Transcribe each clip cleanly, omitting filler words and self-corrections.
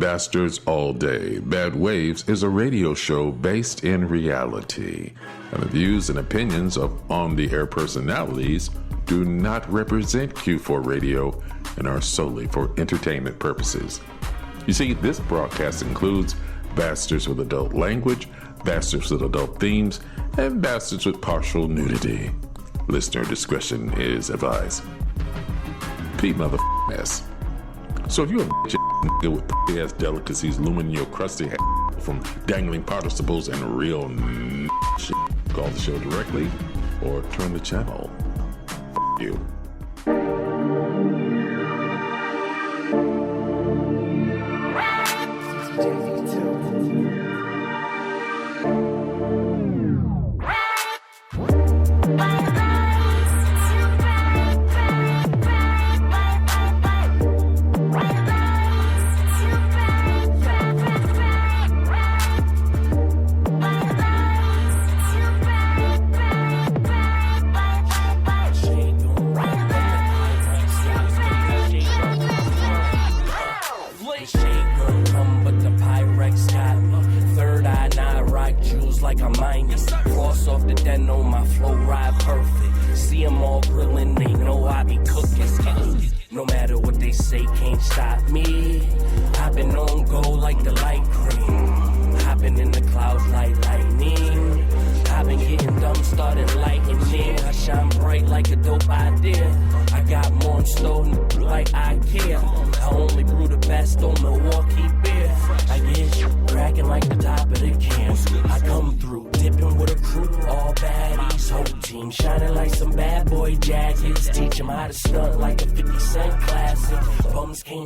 Bastards All Day. Bad Waves is a radio show based in reality, and the views and opinions of on-the-air personalities do not represent Q4 Radio and are solely for entertainment purposes. You see, this broadcast includes bastards with adult language, bastards with adult themes, and bastards with partial nudity. Listener discretion is advised. Pete motherfuckers. So if you're a bitch nigga with ass delicacies looming in your crusty head from dangling participles and real shit, call the show directly or turn the channel. You.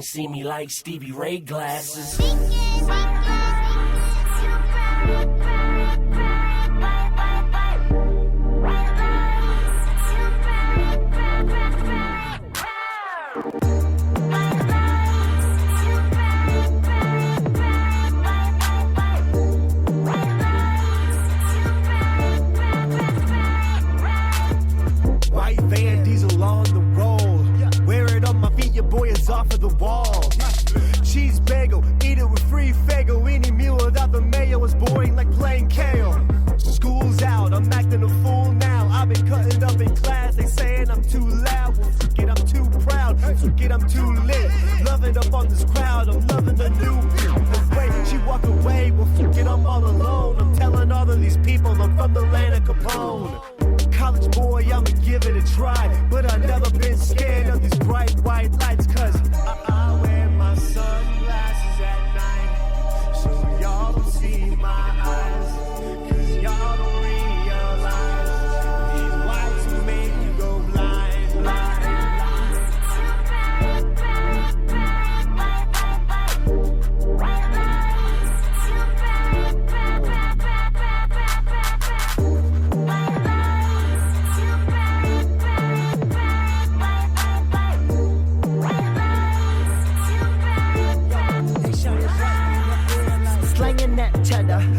See me like Stevie Ray glasses. White van diesel on the roll. Wear it on my feet, your boy is off of the wall. Cheese bagel, eat it with free fago. Any meal without the mayo is boring like playing kale. School's out, I'm acting a fool now. I've been cutting up in class, they saying I'm too loud. Well, forget I'm too proud, forget I'm too lit. Loving up on this crowd, I'm loving the new wait, she walk away, well forget I'm all alone. I'm telling all of these people I'm from the land of Capone. College boy, I'ma give it a try, but I've never been scared of these bright white lights, cause I wear my sunglasses at night, so y'all don't see my eyes, cause y'all don't realize these lights will make you go blind, blind,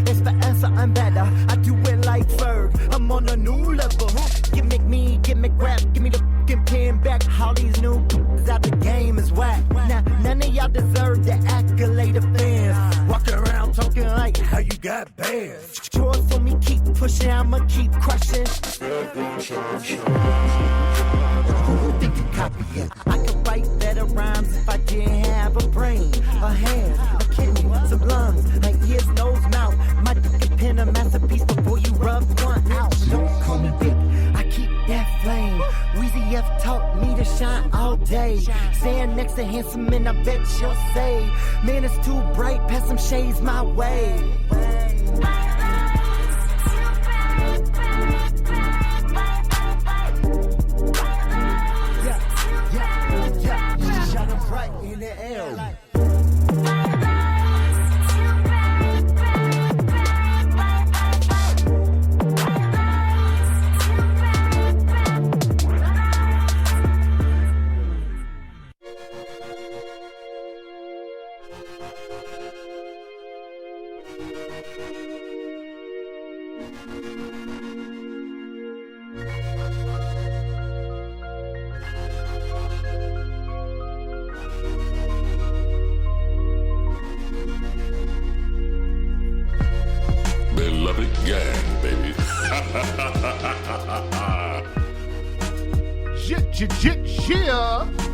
it's forever, I'm better. I do it like Ferg. I'm on a new level. Gimmick me, gimmick rap. Give me the fucking pen back. All these new out the game is whack. Now, none of y'all deserve the accolade of fans. Walking around talking like how you got bands. Chores for me, keep pushing, I'ma keep crushing. Who think you copy it? I could write better rhymes if I didn't have a brain, a hand, a kidney, some lungs, like ears, nose, mouth. My dick and pen a masterpiece before you rub one out. Don't call me big, I keep that flame. Weezy F taught me to shine all day. Stand next to handsome and I bet you'll say, man, it's too bright, pass some shades my way. Shine 'em bright in the air.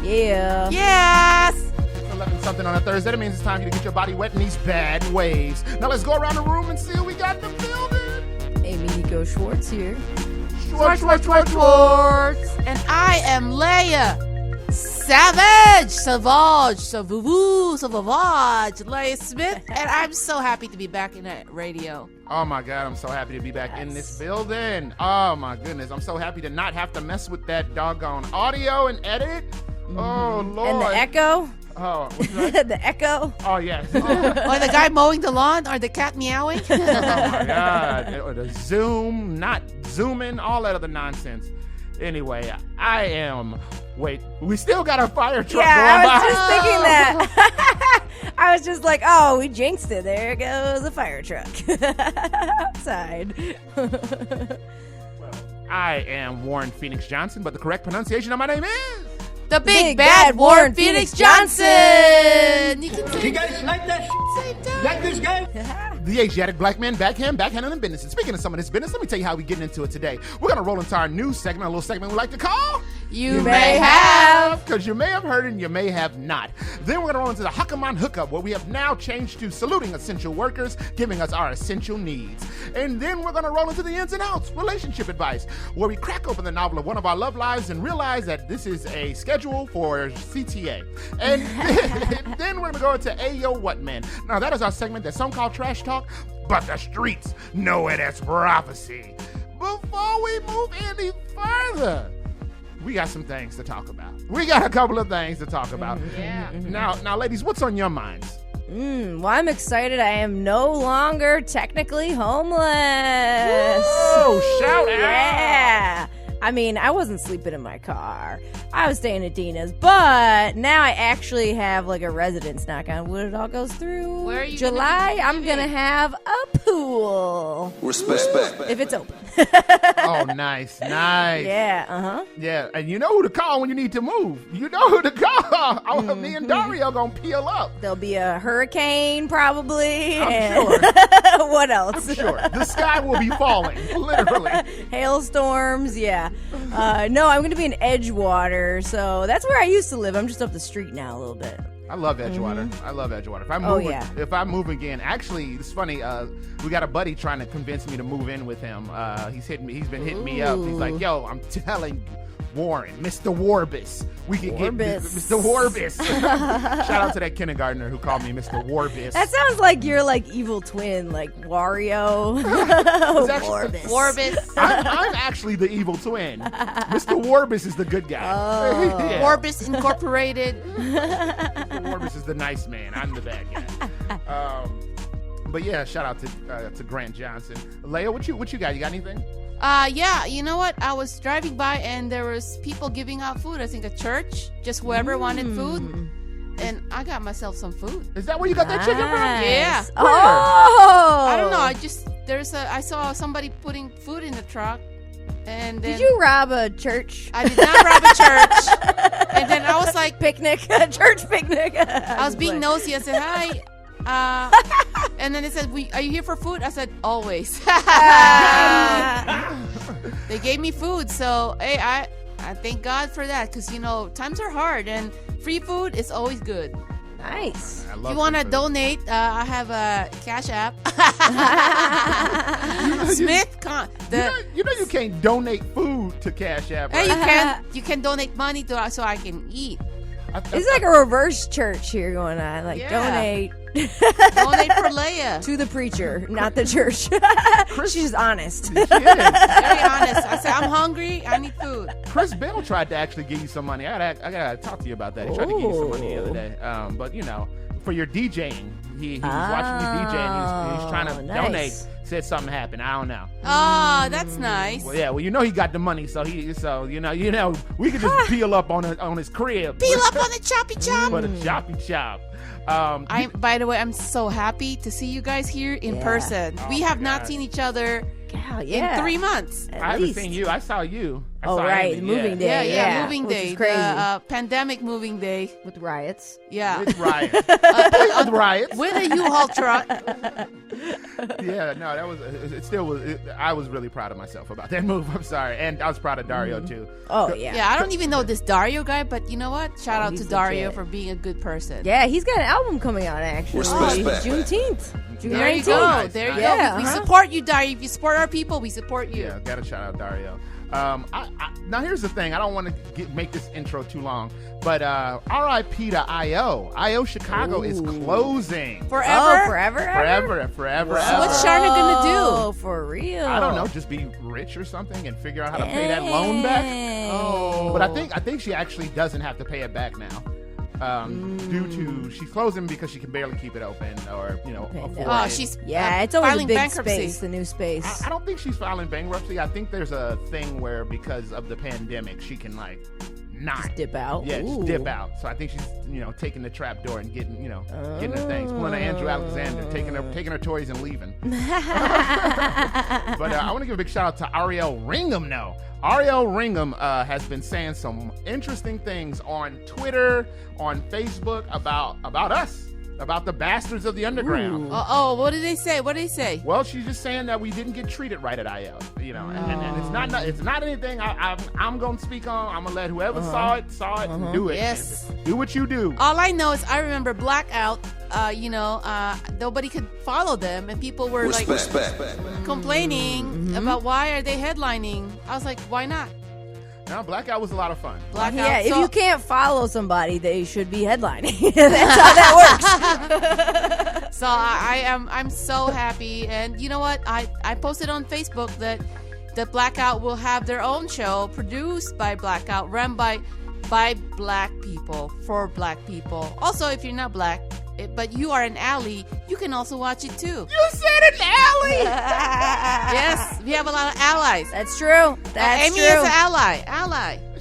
Yeah. Yes! 11 something on a Thursday. That means it's time for you to get your body wet in these bad waves. Now let's go around the room and see who we got in the building. Amy Nico Schwartz here. Schwartz. And I am Leia. Savage! Leia Smith. And I'm so happy to be back in that radio. Oh my God, I'm so happy to be back in this building. Oh my goodness, I'm so happy to not have to mess with that doggone audio and edit. Oh Lord. And the echo. Oh, what's that? The echo. Oh yes. Or the guy mowing the lawn, or the cat meowing. Oh my God. Or the Zoom, not zooming, all that other nonsense. Anyway, I am. Wait, we still got a fire truck going by. I was just thinking that. I was just like, oh, we jinxed it. There goes the fire truck outside. I am Warren Phoenix Johnson, but the correct pronunciation of my name is The Big Bad Warren Phoenix Johnson. You can say, You guys like that shit? Like this guy? the Asiatic black man, backhandling business. And speaking of some of this business, let me tell you how we getting into it today. We're going to roll into our new segment, a little segment we like to call You May Have. Because you may have heard and you may have not. Then we're going to roll into the Huckaman Hookup, where we have now changed to saluting essential workers, giving us our essential needs. And then we're going to roll into the ins and outs, relationship advice, where we crack open the novel of one of our love lives and realize that this is a schedule for CTA. And then we're going to go into Ayo What Man. Now, that is our segment that some call trash talk, but the streets know it as prophecy. Before we move any further, we got some things to talk about. We got a couple of things to talk about. Yeah. Now, ladies, what's on your minds? Well, I'm excited. I am no longer technically homeless. Whoa, shout out. Yeah. I mean, I wasn't sleeping in my car. I was staying at Dina's, but now I actually have like a residence. Knock on wood, it all goes through. Where are you July, gonna be I'm gonna have a pool. Respect. If it's open. Oh, nice. Yeah, Yeah, and you know who to call when you need to move. You know who to call. Me and Dario gonna peel up. There'll be a hurricane probably. I'm sure. What else? I'm sure. The sky will be falling, literally. Hailstorms, yeah. No, I'm going to be in Edgewater, so that's where I used to live. I'm just up the street now a little bit. I love Edgewater. I love Edgewater. If I move again, actually, it's funny. We got a buddy trying to convince me to move in with him. He's been hitting me up. He's like, "Yo, I'm telling you, Warren, Mr. Warbus, we can get Mr. Warbus." Shout out to that kindergartner who called me Mr. Warbus. That sounds like you're like evil twin, like Wario. Warbus. I'm actually the evil twin. Mr. Warbus is the good guy. Oh. Yeah. Warbus Incorporated. Mr. Warbus is the nice man. I'm the bad guy. But yeah, shout out to Grant Johnson. Leia, what you got? You got anything? Yeah, you know what? I was driving by and there was people giving out food. I think a church, just whoever wanted food. And I got myself some food. Is that where you got that chicken from? Yeah. Oh! I don't know. I saw somebody putting food in the truck. And then Did you rob a church? I did not rob a church. And then I was like, Picnic, a church picnic. I was being nosy. I said, hi. And then they said, are you here for food? I said, always. They gave me food. So, hey, I thank God for that. Because, times are hard. And free food is always good. Nice. I love If you want to food. donate, I have a Cash App. Smith. You know you can't donate food to Cash App. Hey, Right? you can donate money so I can eat. It's like a reverse church here going on. Like, Yeah. donate Donate for Leia. to the preacher, not the church. She's honest. She is. Very honest. I said, I'm hungry. I need food. Chris Bell tried to actually give you some money. I gotta talk to you about that. He tried to give you some money the other day. But for your DJing, he was watching you DJ and he's trying to nice. donate. Said something happened. I don't know. Oh, that's nice. Well, yeah. Well, he got the money, so we could just peel up on his crib. Peel up on the choppy chop. For the choppy chop. By the way, I'm so happy to see you guys here in person. We have not seen each other in 3 months. At I haven't least. seen you. I saw you. I Oh, saw right. Amy, Moving day. Yeah, moving which day. is crazy. The, pandemic moving day. With riots. Yeah. With riots. With riots. With a U-Haul truck. Yeah, no, that was it. Still was. I was really proud of myself about that move. I'm sorry, and I was proud of Dario too. Oh yeah. Yeah, I don't even know this Dario guy, but you know what? Shout out to he's Dario legit. for being a good person. Yeah, he's got an album coming out actually. Respect. Juneteenth. June There you 19th. go. Nice, There you nice. go. We support you, Dario. If you support our people, we support you. Yeah, gotta shout out Dario. Now here's the thing. I don't want to make this intro too long, but R.I.P. to I.O. I.O. Chicago is closing. Forever? Oh, forever. Forever. So what's Sharna gonna do? Oh, for real. I don't know. Just be rich or something and figure out how to pay that loan back. Oh. But I think she actually doesn't have to pay it back now. Due to she's closing because she can barely keep it open, or afford Oh, it. she's It's always a filing big bankruptcy. space, the new space. I don't think she's filing bankruptcy. I think there's a thing where because of the pandemic, she can not Dip out. Yeah, Ooh. just dip out. So I think she's taking the trap door and getting getting her things, pulling an Andrew Alexander, taking her toys and leaving. But I want to give a big shout out to Ariel Ringham now. Ariel Ringham has been saying some interesting things on Twitter, on Facebook about us, about the bastards of the underground. What did they say? What did they say? Well, she's just saying that we didn't get treated right at IO, and it's not anything I'm gonna speak on. I'm gonna let whoever saw it and do it. Yes. Do what you do. All I know is I remember Blackout. Nobody could follow them, and people were complaining about why are they headlining. I was like, why not? Now, Blackout was a lot of fun. Blackout. Yeah, if So- you can't follow somebody, they should be headlining. That's how that works. So I'm so happy, and you know what? I posted on Facebook that Blackout will have their own show produced by Blackout, run by black people for black people. Also, if you're not black, but you are an ally, you can also watch it too. You said an alley. Yes, we have a lot of allies. That's true. That's Amy true. is an ally.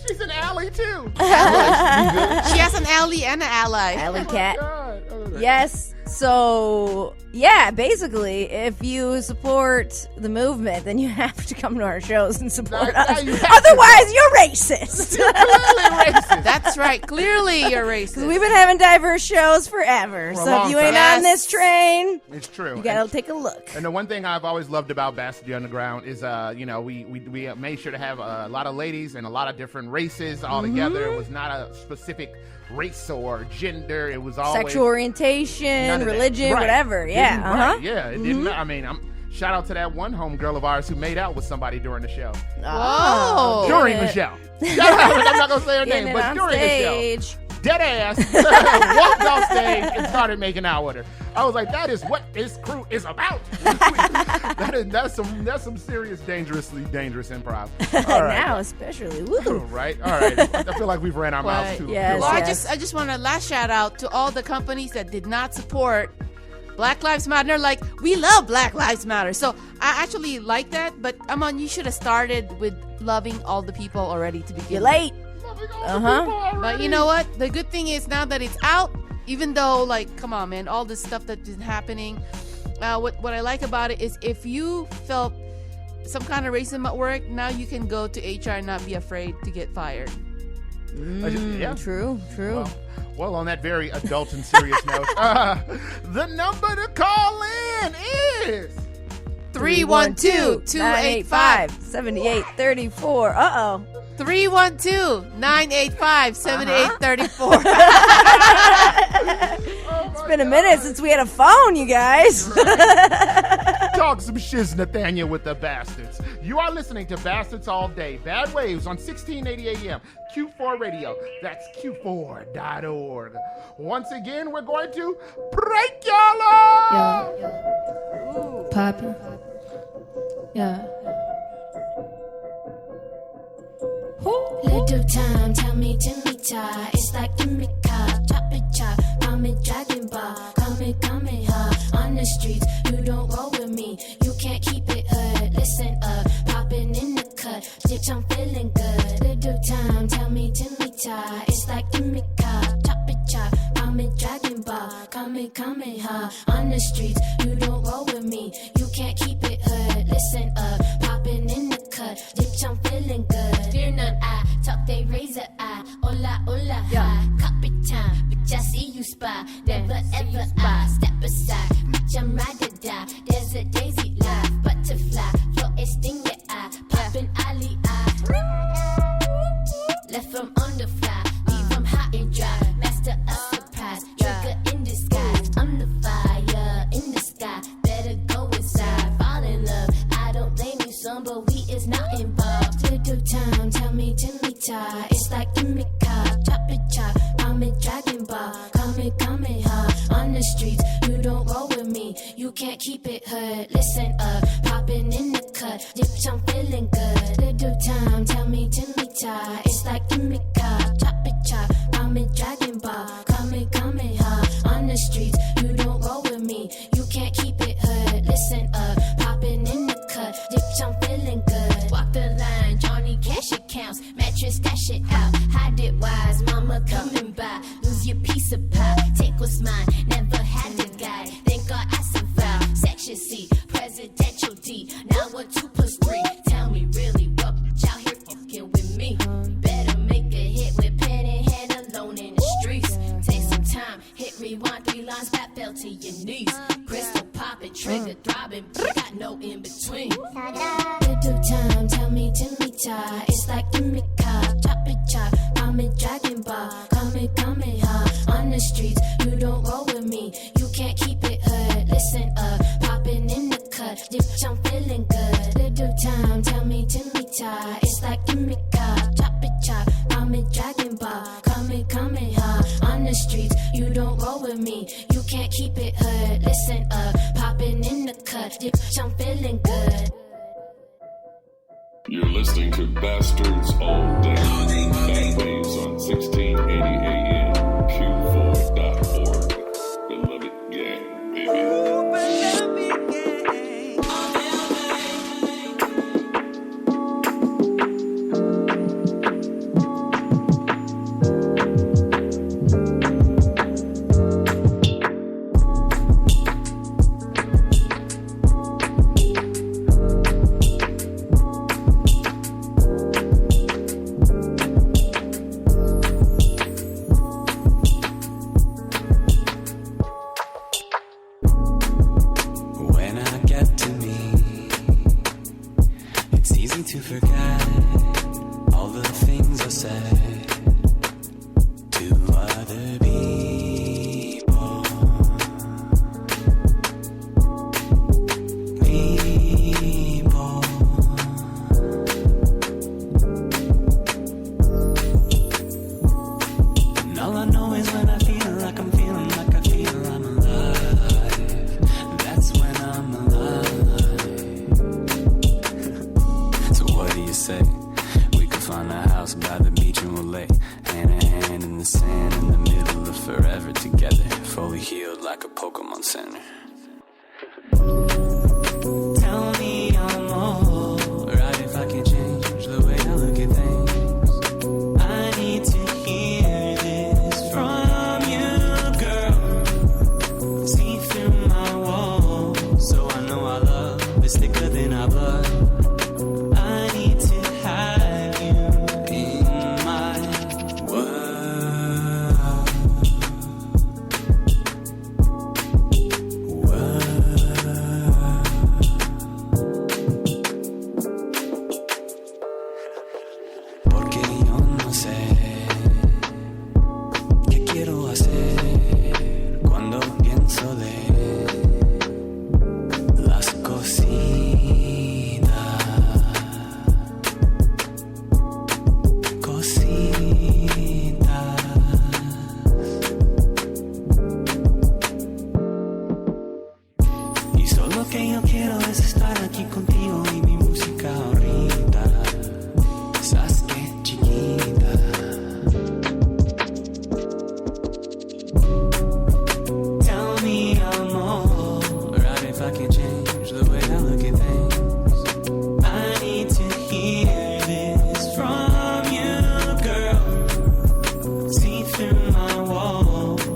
She's an alley too. She has an ally and an ally. Alley cat. God. Yes. So, yeah, basically, if you support the movement, then you have to come to our shows and support Now us. you have to. Otherwise, you're racist. Clearly racist. That's right. Clearly, you're racist. We've been having diverse shows forever. For a So long if you ain't time. on this train, It's true. you gotta take a look. And the one thing I've always loved about Bastard Underground is, we made sure to have a lot of ladies and a lot of different races all together. It was not a specific race or gender. It was always Sexual orientation, none of that. religion, Right. whatever. Yeah. Didn't- right, yeah. It didn't. I mean, shout out to that one homegirl of ours who made out with somebody during the show. Whoa. During the show. I'm not gonna say her Getting name, it but on during stage. the show. Dead ass walked off stage and started making out with her. I was like, that is what this crew is about. that's some serious, dangerously dangerous improv. All right. Now, especially. Woo. Right? All right. I feel like we've ran our mouths too. yes, Well, yes. I just want to last shout out to all the companies that did not support Black Lives Matter. They're like, we love Black Lives Matter. So I actually like that, but Amon, you should have started with loving all the people already to begin You're with. late. But you know what? The good thing is now that it's out, even though, come on, man, all this stuff that's been happening, what I like about it is if you felt some kind of racism at work, now you can go to HR and not be afraid to get fired. Yeah. True. Well, on that very adult and serious note, the number to call in is 312-285-7834. 312-985-7834. It's been a minute since we had a phone, you guys. Talk some shiz, Nathaniel, with the Bastards. You are listening to Bastards All Day. Bad Waves on 1680 AM. Q4 Radio. That's Q4.org. Once again, we're going to break y'all up. Poppin'. Yeah. Little time, tell me Jimmy Cha. It's like gimme car, chop it chop. I'm a dragon bar, coming, hard. On the streets, you don't roll with me. You can't keep it hood. Listen up, popping in the cut. Bitch, I'm feeling good. Little time, tell me Jimmy Cha. It's like gimme car, chop it chop. I'm a dragon bar, coming, hard. On the streets, you don't roll with me. You can't keep it hood. Listen up, popping in the cut. Bitch, I'm feeling good. Fear none, I talk they razor eye. Hola, high. Copy time, bitch, I see you spy. Never ever I step aside. Bitch, I'm ride or die. There's You don't roll with me, you can't keep it hood. Listen up, popping in the cut. Bitch, I'm feeling good. Little time, tell me, ta. It's like improv, chop it chop. I'm a dragon ball, coming, huh? On the streets, you don't roll with me, you can't keep it hood. Listen up, popping in the cut. Bitch, I'm feeling good. Walk the line, Johnny Cash accounts, mattress, stash it out. Hide it wise, mama coming by. Lose your piece of pie, take what's mine. Never had the guy, thank God I survived. Section C, presidential D. Now what 2 + 3? Tell me really what y'all here fucking with me. Better make a hit with pen in hand alone in the streets. Take some time, hit rewind 3 lines, back fell to your knees. Crystal popping, trigger throbbing, got no in between. Little time, tell me, ta. It's like improv, chop it chop. I'm a dragon ball, coming, huh? On the streets, you don't roll with me, you can't keep it hood. Listen up, popping in the cut. Bitch, I'm feeling good. Little time, tell me, ta. It's like improv, chop it chop. I'm a dragon ball, coming, huh? On the streets, you don't roll with me, you can't keep it hood. Listen up, popping in the cut. Bitch, I'm feeling good. You're listening to Bastards All Day. Bad Waves on 1680 AM, Q4.org. Beloved gang, baby. To forget all the things I said to other people. And all I know is when I feel like I'm feeling like I feel I'm alive. That's when I'm alive. What do you say? We could find a house by the beach and we'll lay hand in hand in the sand in the middle of forever together, fully healed like a Pokemon Center. Tell me I'm alright if I can change the way I look at things. I need to hear this from you, girl. See through my walls, so I know our love is thicker than our blood.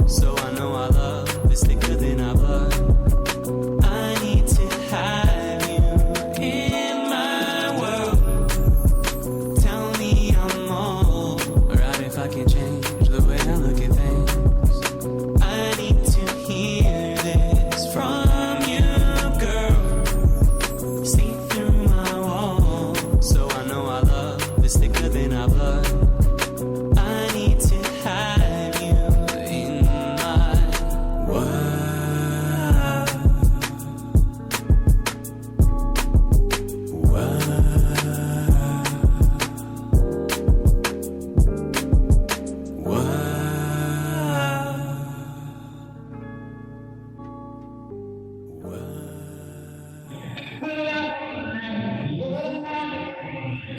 So I know our love is thicker than our blood. I need to have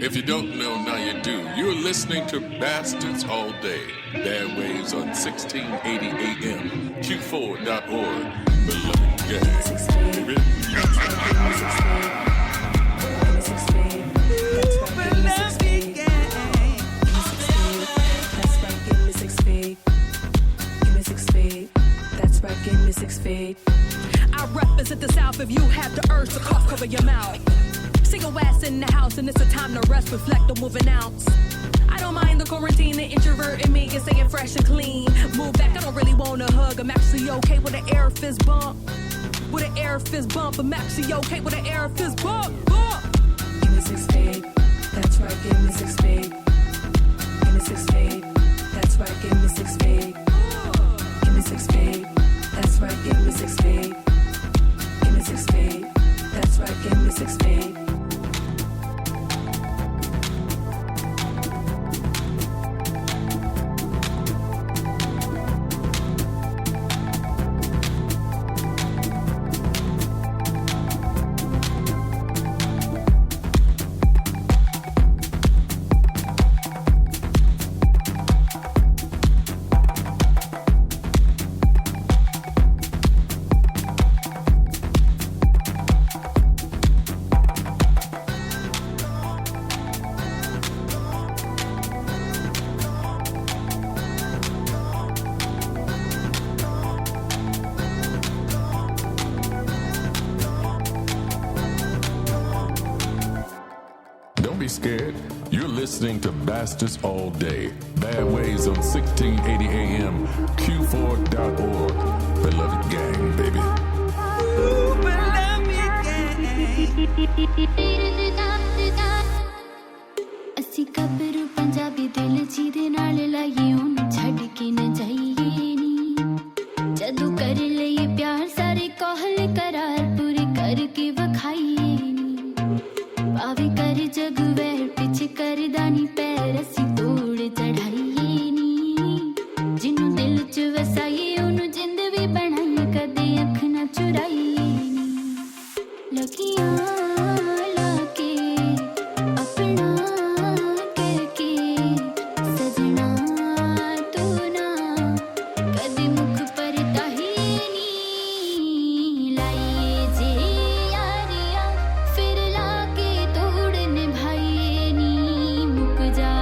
If you don't know, now you do. You're listening to Bastards All Day. Bad Waves on 1680 AM. Q4.org. Beloved gang. That's right, give me 6 feet. I represent the South if you have the urge to cough, cover your mouth. See your ass in the house and it's a time to rest, reflect on moving out. I don't mind the quarantine, the introvert in me is staying fresh and clean. Move back, I don't really want a hug, I'm actually okay with an air fist bump. With an air fist bump, I'm actually okay with an air fist bump. Give me 6 feet, that's right, give me 6 feet. Give me 6 feet, that's right, give me 6 feet. Give me 6 feet, that's right, give me 6 feet. Give me 6 feet, that's right, give me 6 feet. Don't be scared. You're listening to Bastards All Day. Bad Waves on 1680 AM. Q4.org. Beloved gang, baby. ਅਸੀਂ ਗੱਭਰੂ ਪੰਜਾਬੀ ਦਿਲ ਜਿਹਦੇ ਨਾਲ ਲਾਈਏ ਉਹਨੂੰ ਛੱਡ ਕੇ ਨਾ ਜਾਈਏ ਨੀ ਜਦੋਂ ਕਰ ਲਈਏ ਪਿਆਰ ਸਾਰੇ ਕੋਹਲ ਕਰਾਰ ਪੂਰੇ ਕਰਕੇ ਵਿਖਾਈਏ ਨੀ ਭਾਵੇਂ ਕਰ ਜਗ ਵਹਿਰ ਪਿੱਛੇ ਕਰਦਾ ਨੀ ਪੈਰ ਅਸੀਂ ਤੋੜ ਚੜਾਈਏ ਨੀ ਜਿਹਨੂੰ ਦਿਲ ਚ ਵਸਾਈਏ ਉਹਨੂੰ ਜਿੰਦ ਵੀ ਬਣਾਈਏ ਕਦੇ ਅੱਖ ਨਾ ਚੁਰਾਈਏ ਨੀ ਲੱਗੀਆਂ मुक जा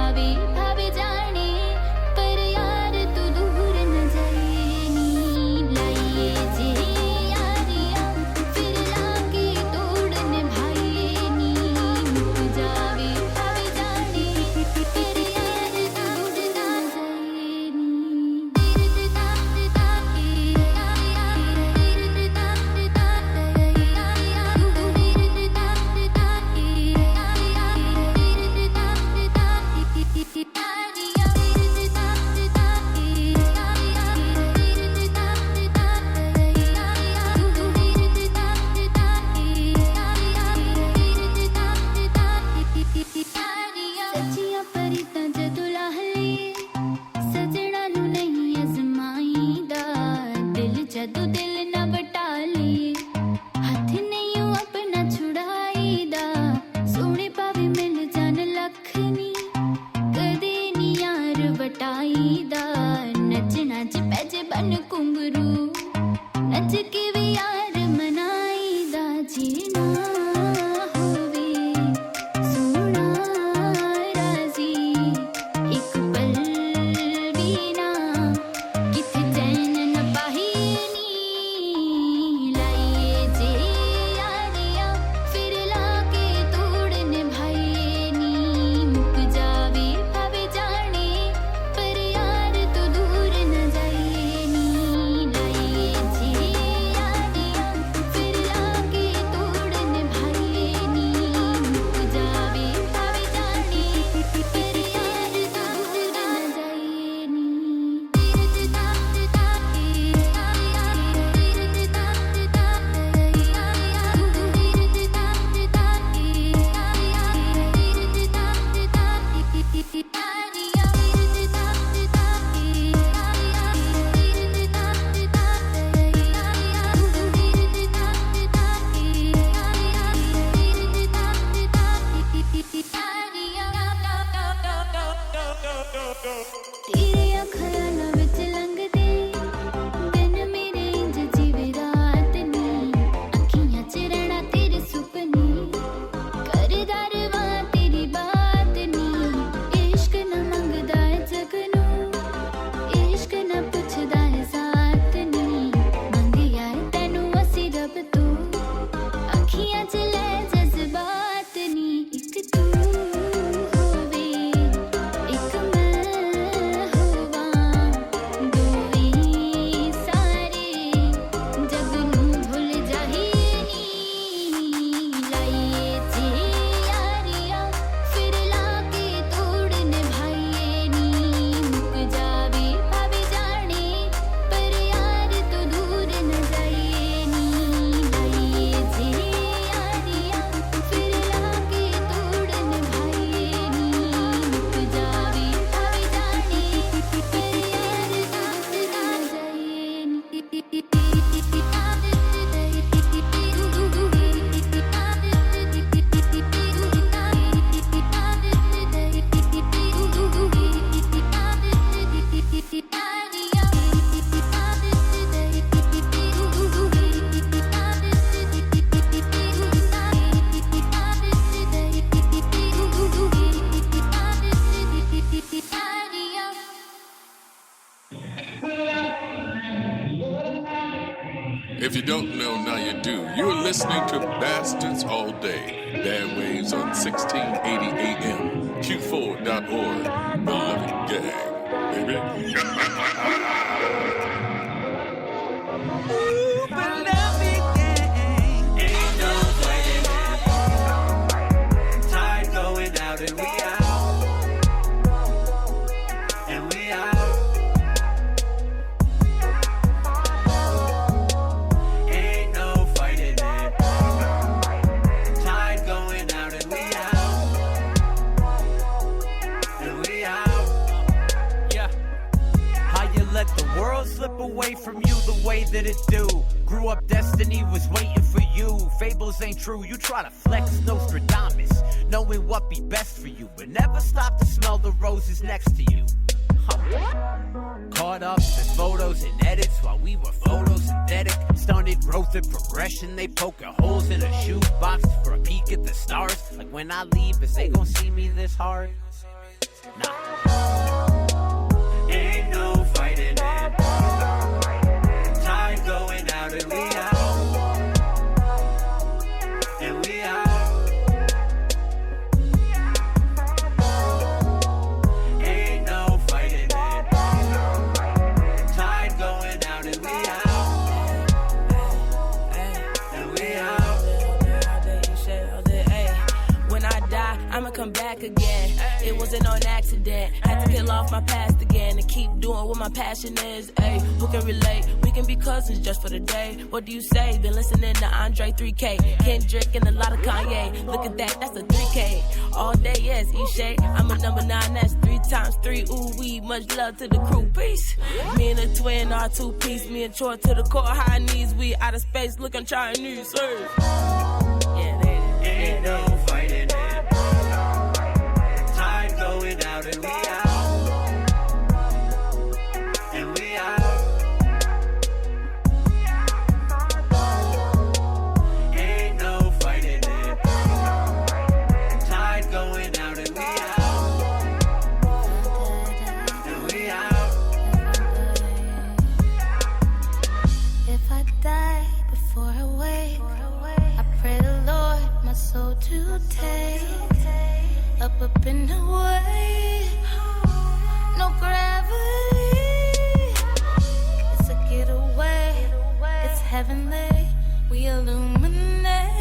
you don't know, now you do. You're listening to Bastards All Day. Bad Waves on 1680 AM. Q4.org. Beloved gang, baby. Tide going out and we out. And we out. Ain't no fighting it. Tide going out and we out. And we out. Yeah. How you let the world slip away from you the way that it do. Grew up, destiny was waiting for you. Fables ain't true, you try to flex Nostradamus, knowing what be best for you, but never stop to smell the roses next to you. Caught up in photos and edits while we were photosynthetic. Stunted growth and progression, they poking holes in a shoebox for a peek at the stars. Like when I leave, is they gon' see me this hard? Nah. Ain't no fighting it. Tide going out and we out. And we out. Ain't no fighting it. Tide going out and we out. And we out. When I die, I'ma come back again. It wasn't on accident. Had to kill off my past again and keep doing what my passion is. Ay, who can relate? We can be cousins just for the day. What do you say? Been listening to Andre 3K, Kendrick, and a lot of Kanye. Look at that, that's a 3K. All day, yes, E-Shay. I'm a number 9, that's 3 times 3. Ooh, wee, much love to the crew. Peace. Me and the twin are 2-piece. Me and Troy to the core, high knees. We out of space looking Chinese. Yeah, they Ain't no fighting it. Tide going out and we out. And we out. Ain't no fighting it. Tide going out and we out. And we out. If I die before I wake, I pray the Lord my soul to take up in the way. No gravity. It's a getaway. It's heavenly. We illuminate.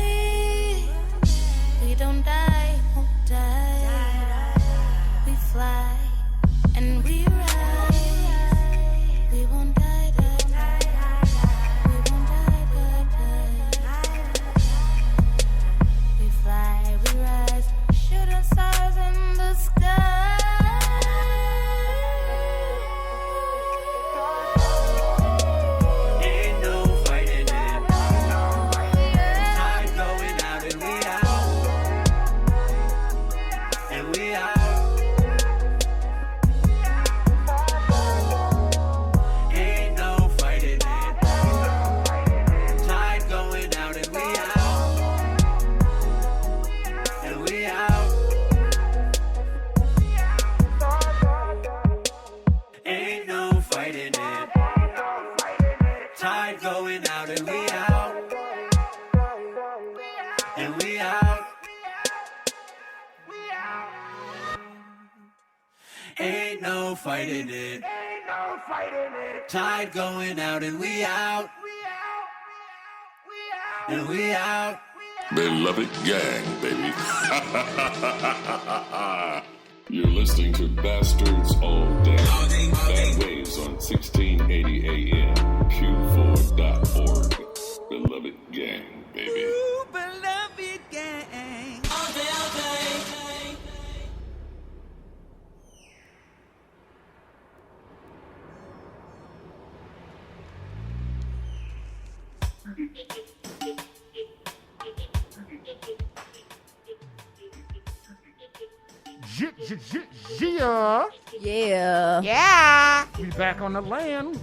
We don't die, won't die. We fly and we rise. We won't die, die, die. We won't die, die, die. We fly, we rise, shooting stars in the sky. Ain't no fighting it. Tide going out and we out. And we out. Ain't no fighting it. Tide going out and we out. And we out. Ain't no fighting it. Tide going out and we out. And we out. Ain't no fighting it. Tide going out and we out. And we out. Beloved gang, baby. You're listening to Bastards All Day. Bad Waves on 1680 AM. Q4.org. Beloved gang, baby. Beloved gang. All day, all day. Yeah. Yeah. Yeah. We back on the land.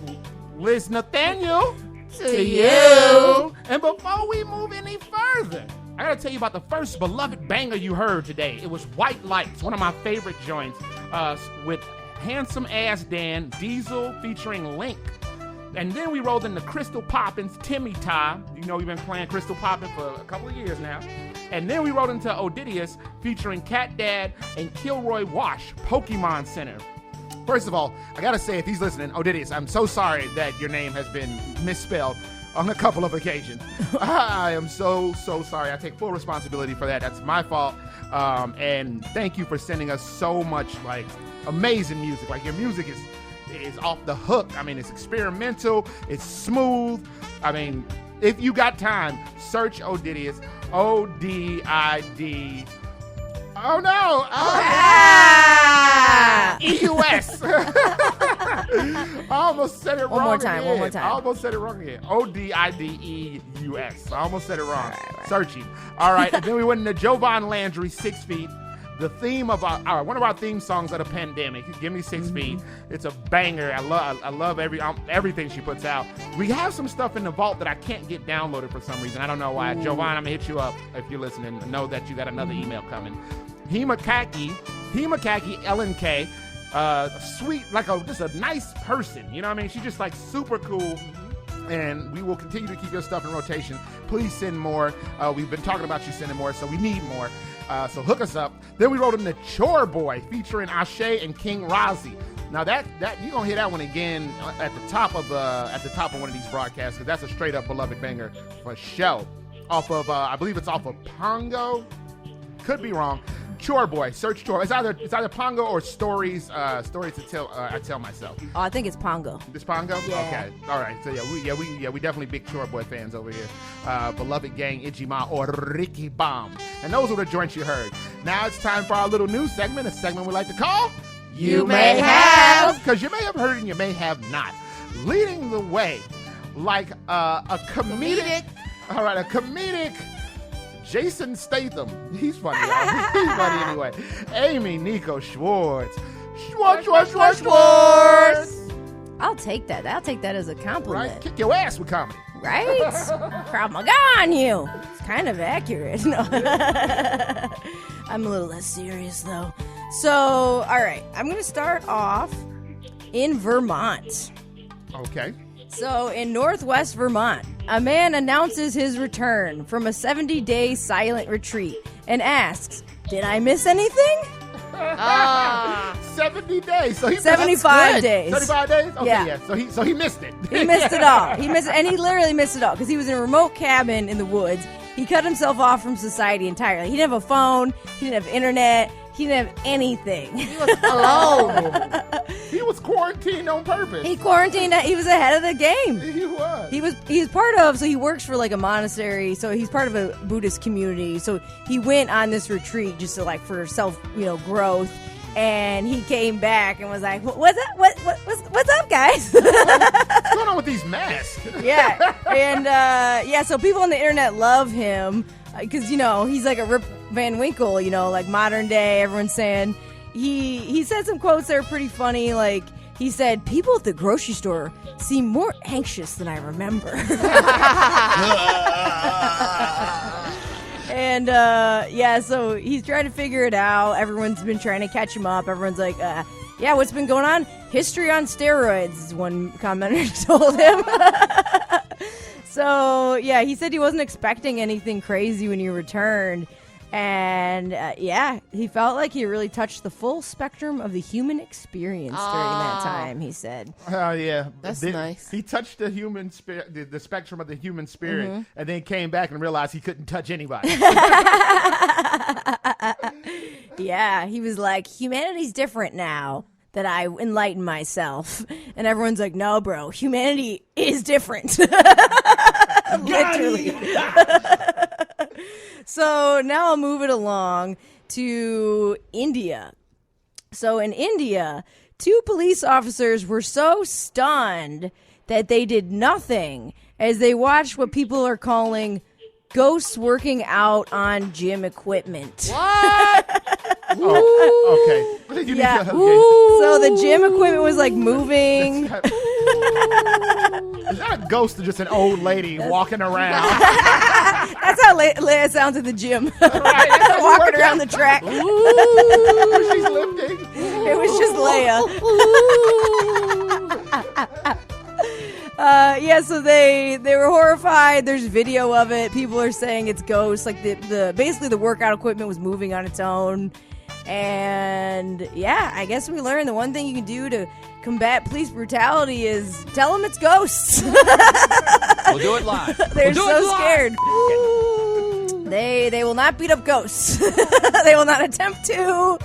Liz Nathaniel. To you. And before we move any further, I gotta tell you about the first beloved banger you heard today. It was White Lights, one of my favorite joints, with handsome ass Dan, Diesel featuring Link. And then we rolled into Crystal Poppins, Timmy Ty. You know we've been playing Crystal Poppin for a couple of years now. And then we rolled into Odidius featuring Cat Dad and Kilroy Wash, Pokemon Center. First of all, I gotta say, if he's listening, Odidius, I'm so sorry that your name has been misspelled on a couple of occasions. I am so sorry. I take full responsibility for that. That's my fault. And thank you for sending us so much like amazing music. Like your music is off the hook. I mean, it's experimental. It's smooth. I mean, if you got time, search Odidius. O-D-I-D. Oh no! E-U-S. I almost said it wrong. One more time. I almost said it wrong again. O-D-I-D-E-U-S. I almost said it wrong. Right. Search him. All right. And then we went into Jovan Landry, 6 Feet. The theme of one of our theme songs of the pandemic. Give Me 6 Feet. It's a banger. I love everything she puts out. We have some stuff in the vault that I can't get downloaded for some reason. I don't know why. Jovan, I'm gonna hit you up if you're listening. Know that you got another email coming. Himakaki, LNK, sweet, like just a nice person. You know what I mean? She's just like super cool. And we will continue to keep your stuff in rotation. Please send more. We've been talking about you sending more, so we need more. So hook us up. Then we wrote in the Chore Boy featuring Ashe and King Razi. Now that you're gonna hear that one again at the top of one of these broadcasts, because that's a straight up beloved banger for show. Off of I believe it's off of Pongo. Could be wrong. Chore Boy, search Chore. It's either Pongo or Stories to Tell. I Tell Myself. Oh, I think it's Pongo. It's Pongo? Yeah. Okay. All right. So we definitely big Chore Boy fans over here. Beloved Gang, Ijima, or Ricky Bomb. And those were the joints you heard. Now it's time for our little news segment, a segment we like to call You May Have. Because you may have heard and you may have not. Leading the way, like a comedic. All right, a comedic Jason Statham. He's funny, y'all. He's funny anyway. Amy Nico Schwartz. Schwartz. I'll take that. I'll take that as a compliment. Right? Kick your ass with comedy. Right? Krav Maga on you. It's kind of accurate. No. I'm a little less serious, though. So, all right. I'm going to start off in Vermont. Okay. So, in northwest Vermont, a man announces his return from a 70-day silent retreat and asks, "Did I miss anything?" 70 days. So he 75 days. 75 days? Okay, Yeah. yeah. So he missed it. He missed it all. He literally missed it all because he was in a remote cabin in the woods. He cut himself off from society entirely. He didn't have a phone. He didn't have internet. He didn't have anything. He was alone. He was quarantined on purpose. He quarantined. He was ahead of the game. He was. He's part of, so he works for like a monastery, so he's part of a Buddhist community. So he went on this retreat just to like for self, growth. And he came back and was like, "What's up? What's up, guys? What's going on with these masks?" Yeah. And so people on the internet love him because he's like a Rip Van Winkle, like modern day. Everyone's saying he said some quotes that are pretty funny. Like he said, "People at the grocery store seem more anxious than I remember." And so he's trying to figure it out. Everyone's been trying to catch him up. Everyone's like, what's been going on? History on steroids, is one commenter told him. So, he said he wasn't expecting anything crazy when he returned. And, he felt like he really touched the full spectrum of the human experience during that time, he said. Oh, yeah. That's nice. He touched the human spirit, the spectrum of the human spirit, and then came back and realized he couldn't touch anybody. Yeah, he was like, humanity's different now that I enlighten myself. And everyone's like, no, bro, humanity is different. Literally. So now I'll move it along to India. So in India, 2 police officers were so stunned that they did nothing as they watched what people are calling ghosts working out on gym equipment. What? Oh, okay. Yeah. So the gym equipment was like moving. Is that a ghost or just an old lady walking around? That's how Leia sounds at the gym. Right, walking around the track. She's lifting. It was just Leia. So they were horrified. There's video of it. People are saying it's ghosts. Like the basically the workout equipment was moving on its own. And yeah, I guess we learned the one thing you can do to combat police brutality is tell them it's ghosts. We'll do it live. They're so scared. They will not beat up ghosts. They will not attempt to.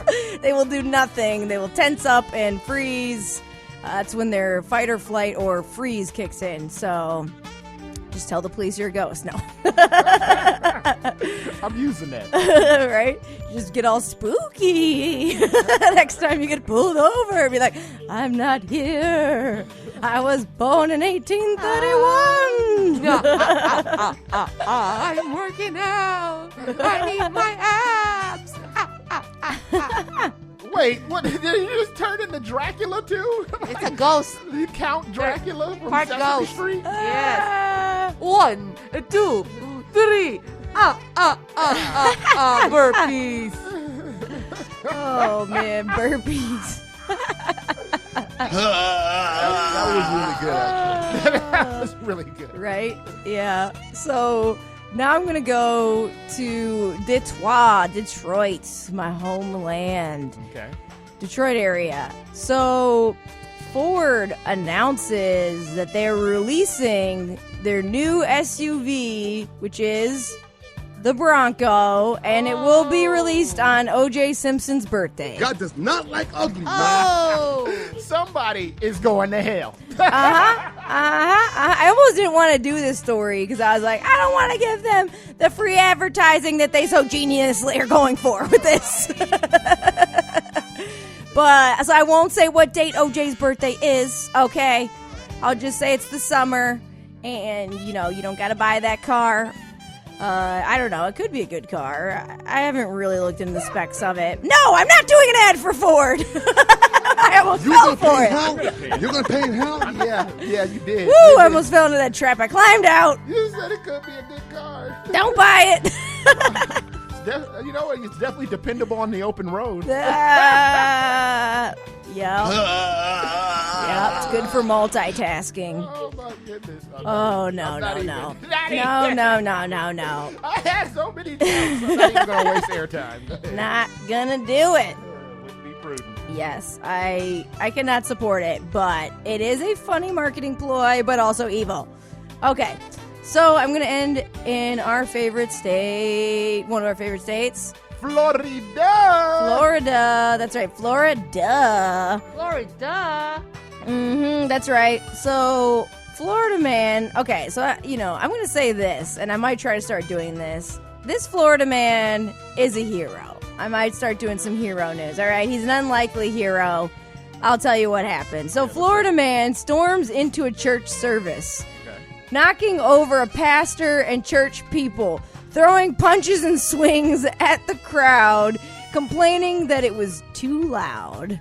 They will do nothing. They will tense up and freeze. That's when their fight or flight or freeze kicks in. So just tell the police you're a ghost. No. I'm using that. Right? Just get all spooky. Next time you get pulled over, be like, I'm not here. I was born in 1831. I'm working out. I need my abs. Wait, what? Did you just turn into Dracula too? It's a ghost. You Count Dracula from Part Sesame ghost. Street? Yes. 1, 2, 3. Burpees. Oh, man. Burpees. That was really good, actually. That was really good. Right? Yeah. So now I'm going to go to Detroit, my homeland. Okay. Detroit area. So Ford announces that they're releasing their new SUV, which is the Bronco, and it will be released on O.J. Simpson's birthday. God does not like ugly, man. Oh. Somebody is going to hell. I almost didn't want to do this story because I was like, I don't want to give them the free advertising that they so geniusly are going for with this. But so I won't say what date OJ's birthday is, okay? I'll just say it's the summer, and you don't got to buy that car. I don't know. It could be a good car. I haven't really looked into the specs of it. No, I'm not doing an ad for Ford. I almost fell for it. You're going to pay in hell? Yeah, you did. Woo, I almost fell into that trap. I climbed out. You said it could be a good car. Don't buy it. You know what? It's definitely dependable on the open road. Yeah. Yep, it's good for multitasking. Oh, my goodness. Oh, no. I had so many times. I'm not even going to waste airtime. Not gonna do it. Would be prudent. Yes, I cannot support it, but it is a funny marketing ploy, but also evil. Okay, so I'm gonna end in our favorite state, one of our favorite states. Florida. That's right, Florida. That's right. So, Florida man. Okay, so I'm going to say this, and I might try to start doing this. This Florida man is a hero. I might start doing some hero news. All right, he's an unlikely hero. I'll tell you what happened. So, Florida man storms into a church service, knocking over a pastor and church people, throwing punches and swings at the crowd, complaining that it was too loud.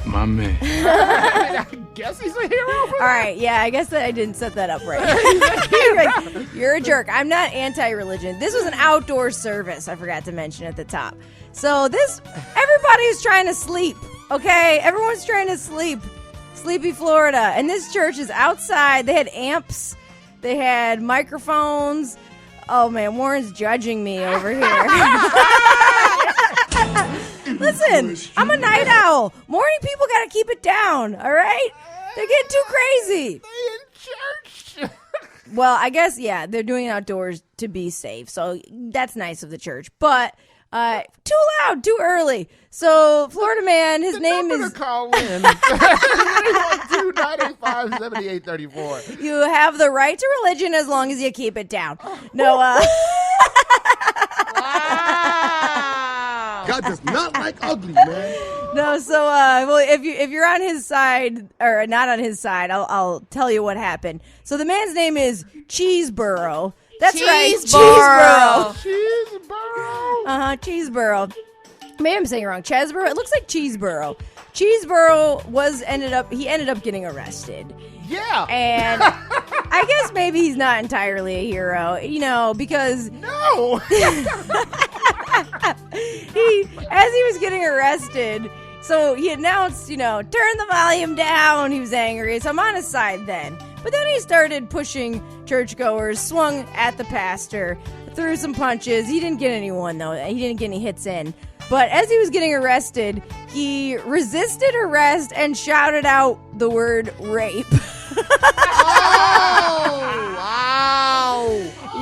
My man. I guess he's a hero. All right, yeah, I guess that I didn't set that up right. You're a jerk. I'm not anti-religion. This was an outdoor service, I forgot to mention at the top. So everybody's trying to sleep, okay? Everyone's trying to sleep. Sleepy Florida. And this church is outside. They had amps. They had microphones. Oh, man, Warren's judging me over here. Listen, I'm a night owl. Morning people got to keep it down, all right? They're getting too crazy. They in church. Well, I guess, yeah, they're doing it outdoors to be safe, so that's nice of the church. But too loud, too early. So, Florida man, his name is... Call in. 312-985-7834. You have the right to religion as long as you keep it down. No, Wow. God does not like ugly, man. No, so well, if you're on his side or not on his side, I'll tell you what happened. So the man's name is Cheeseboro. That's right, Cheeseboro. Cheeseboro. Maybe I'm saying it wrong. Chesboro. It looks like Cheeseboro. Cheeseboro ended up getting arrested. Yeah. And I guess maybe he's not entirely a hero, because no. As he was getting arrested, so he announced, turn the volume down. He was angry, so I'm on his side then. But then he started pushing churchgoers, swung at the pastor, threw some punches. He didn't get anyone, though. He didn't get any hits in. But as he was getting arrested, he resisted arrest and shouted out the word rape. Oh, wow.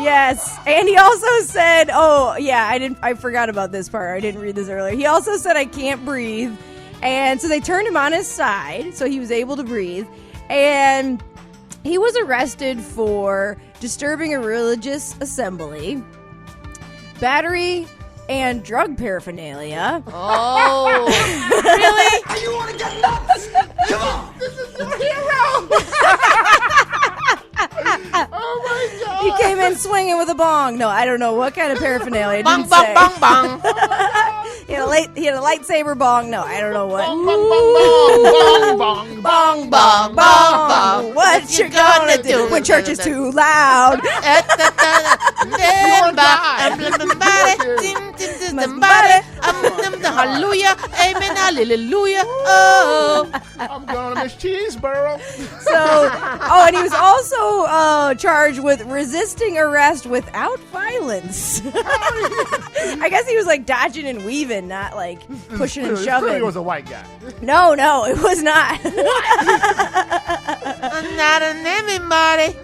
Yes. And he also said, I forgot about this part. I didn't read this earlier. He also said, I can't breathe. And so they turned him on his side so he was able to breathe. And he was arrested for disturbing a religious assembly, battery, and drug paraphernalia. Oh, really? You want to get nuts? Come on. This is your hero. Oh my God. He came in swinging with a bong. No, I don't know what kind of paraphernalia. It Bong, didn't bong, say. bong, bong. He had a lightsaber bong. No, I don't know what. Bong, bong, bong, bong, bong, Bong, bong, bong, bong. What you gonna do when church is too loud? Hallelujah, amen, hallelujah. Oh, I'm gonna miss Cheeseboro. And he was also charged with resisting arrest without violence. I guess he was like dodging and weaving, not like pushing and shoving. He was a white guy. No, it was not. I'm not an everybody.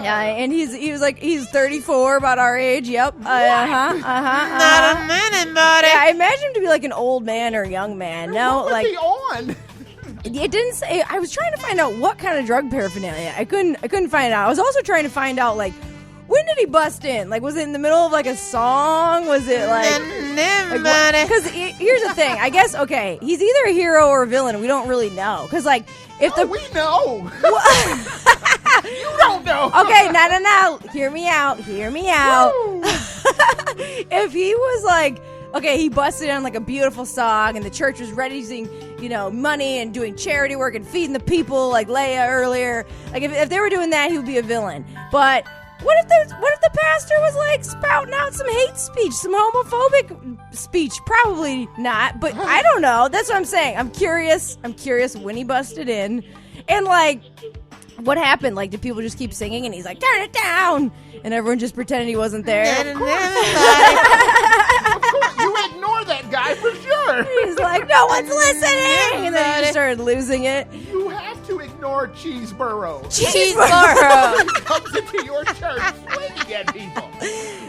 Yeah, and he's 34, about our age. Yep. Not a anybody. Yeah, I imagine him to be like an old man or a young man. No, What was he on? It didn't say. I was trying to find out what kind of drug paraphernalia. I couldn't find out. I was also trying to find out like when did he bust in? Like, was it in the middle of like a song? Was it like? Because here's the thing. I guess he's either a hero or a villain. We don't really know. Because like if we know. You don't know. Okay, no. Hear me out. If he was like, he busted in on like a beautiful song and the church was raising, money and doing charity work and feeding the people like Leia earlier. Like if they were doing that, he would be a villain. But what if the pastor was like spouting out some hate speech, some homophobic speech? Probably not, but I don't know. That's what I'm saying. I'm curious when he busted in. And like, what happened? Like, did people just keep singing and he's like, turn it down? And everyone just pretended he wasn't there? Of course, you ignore that guy for sure. He's like, no one's listening. And then he just started losing it. You have to ignore Cheeseboro. Cheeseboro. When he comes into your church swinging at people.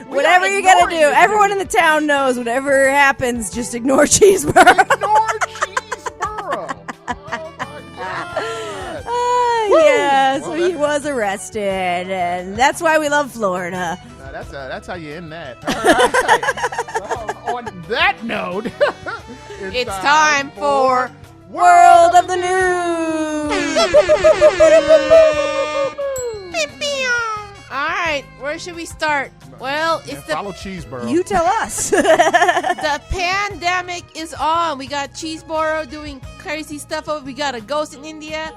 Whatever you gotta do. Everyone in the town knows whatever happens, just ignore Cheeseboro. Ignore Cheeseboro. Oh my God. Yeah, so he was arrested, and that's why we love Florida. That's how you end that. All right. Well, on that note, it's time for World of the News. All right, where should we start? Well, follow Cheeseboro. You tell us. The pandemic is on. We got Cheeseboro doing crazy stuff. We got a ghost in India.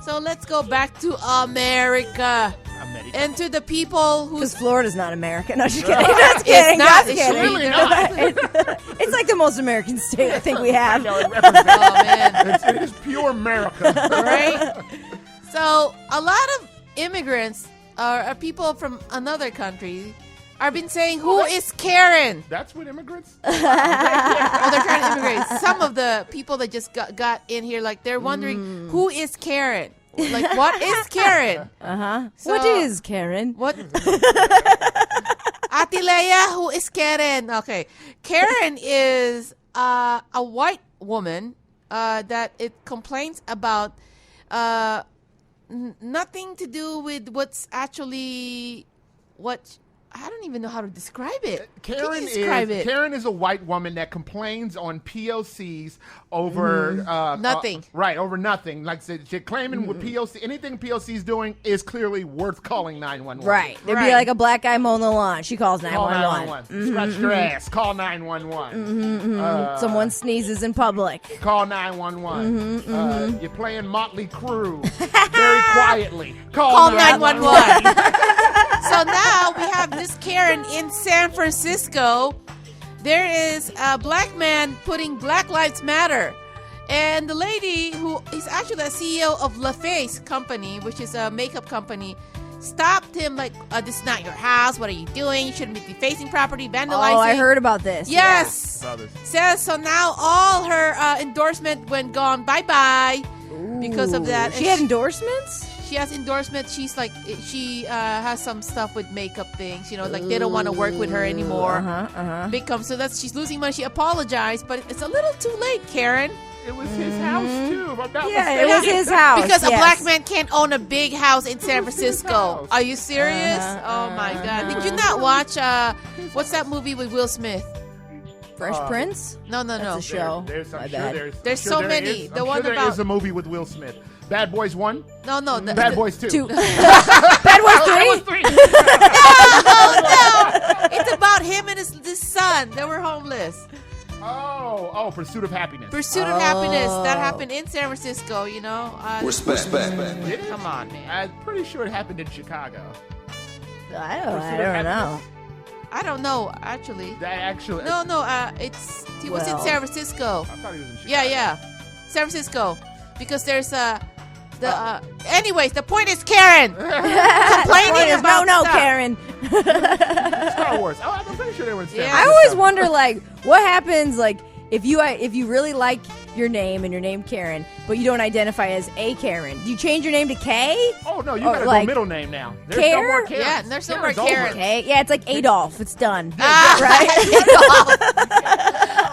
So let's go back to America. And to the people who... Because Florida's not American. No, just kidding. Just kidding. It's not. Just It's kidding. really not. It's like the most American state I think we have. Oh, man. It is pure America. Right? So a lot of immigrants are people from another country are been saying, who is Karen? That's what immigrants? They're trying to immigrate. Some of the people that just got in here, like, they're wondering, who is Karen? Like, what is Karen? So, what is Karen? What? Atileya, who is Karen? Okay. Karen is a white woman that it complains about nothing to do with what's actually what... I don't even know how to describe it. Karen is a white woman that complains on POCs over nothing. Right, over nothing. Like she's claiming with POC, anything POC's doing is clearly worth calling 911. Right. There'd be like a black guy mowing the lawn. She calls 911. Call 911. Scratch your ass. Call 911. Someone sneezes in public. Call 911. You're playing Motley Crue very quietly. Call 911. So now we have this Karen in San Francisco. There is a black man putting Black Lives Matter. And the lady who is actually the CEO of LaFace Company, which is a makeup company, stopped him like, this is not your house. What are you doing? You shouldn't be defacing property, vandalizing. Oh, I heard about this. Yes. Yeah. Says so now all her endorsement went gone. Bye-bye. Because of that. She had endorsements? She has endorsements. She's like, she has some stuff with makeup things. You know, like they don't want to work with her anymore. Big so she's losing money. She apologized, but it's a little too late, Karen. It was his house too. If I'm not Yeah, mistaken. it was his house. Because a yes. black man can't own a big house in San Francisco. house. Are you serious? Oh my God! Did you not watch? What's that movie with Will Smith? Fresh Prince? No. That's a show. There's My bad. There's so many. The one there about is a movie with Will Smith. Bad Boys 1? no. Bad Boys 2. Bad Boys 3? No. It's about him and his son. They were homeless. Oh, Pursuit of Happiness. Pursuit of Happiness. That happened in San Francisco. You know. Respect. Did it? Come on, man. I'm pretty sure it happened in Chicago. I Pursuit of don't know. Happiness. I don't know actually. That actually. No. He was in Well. San Francisco. I thought he was in Chicago. Yeah. San Francisco. Because there's anyways, the point is Karen complaining about no, stuff. Karen. Star Wars. Oh, I'm pretty sure they were in San Yeah. I Francisco. always wonder, like, what happens, like, if you really like your name and your name Karen, but you don't identify as a Karen. Do you change your name to K? Oh, no, you Or gotta like, go middle name now. There's Care? no more Karens. Yeah, there's no more Karen's over. Karen. Okay, yeah, it's like Adolf. It's done. Right?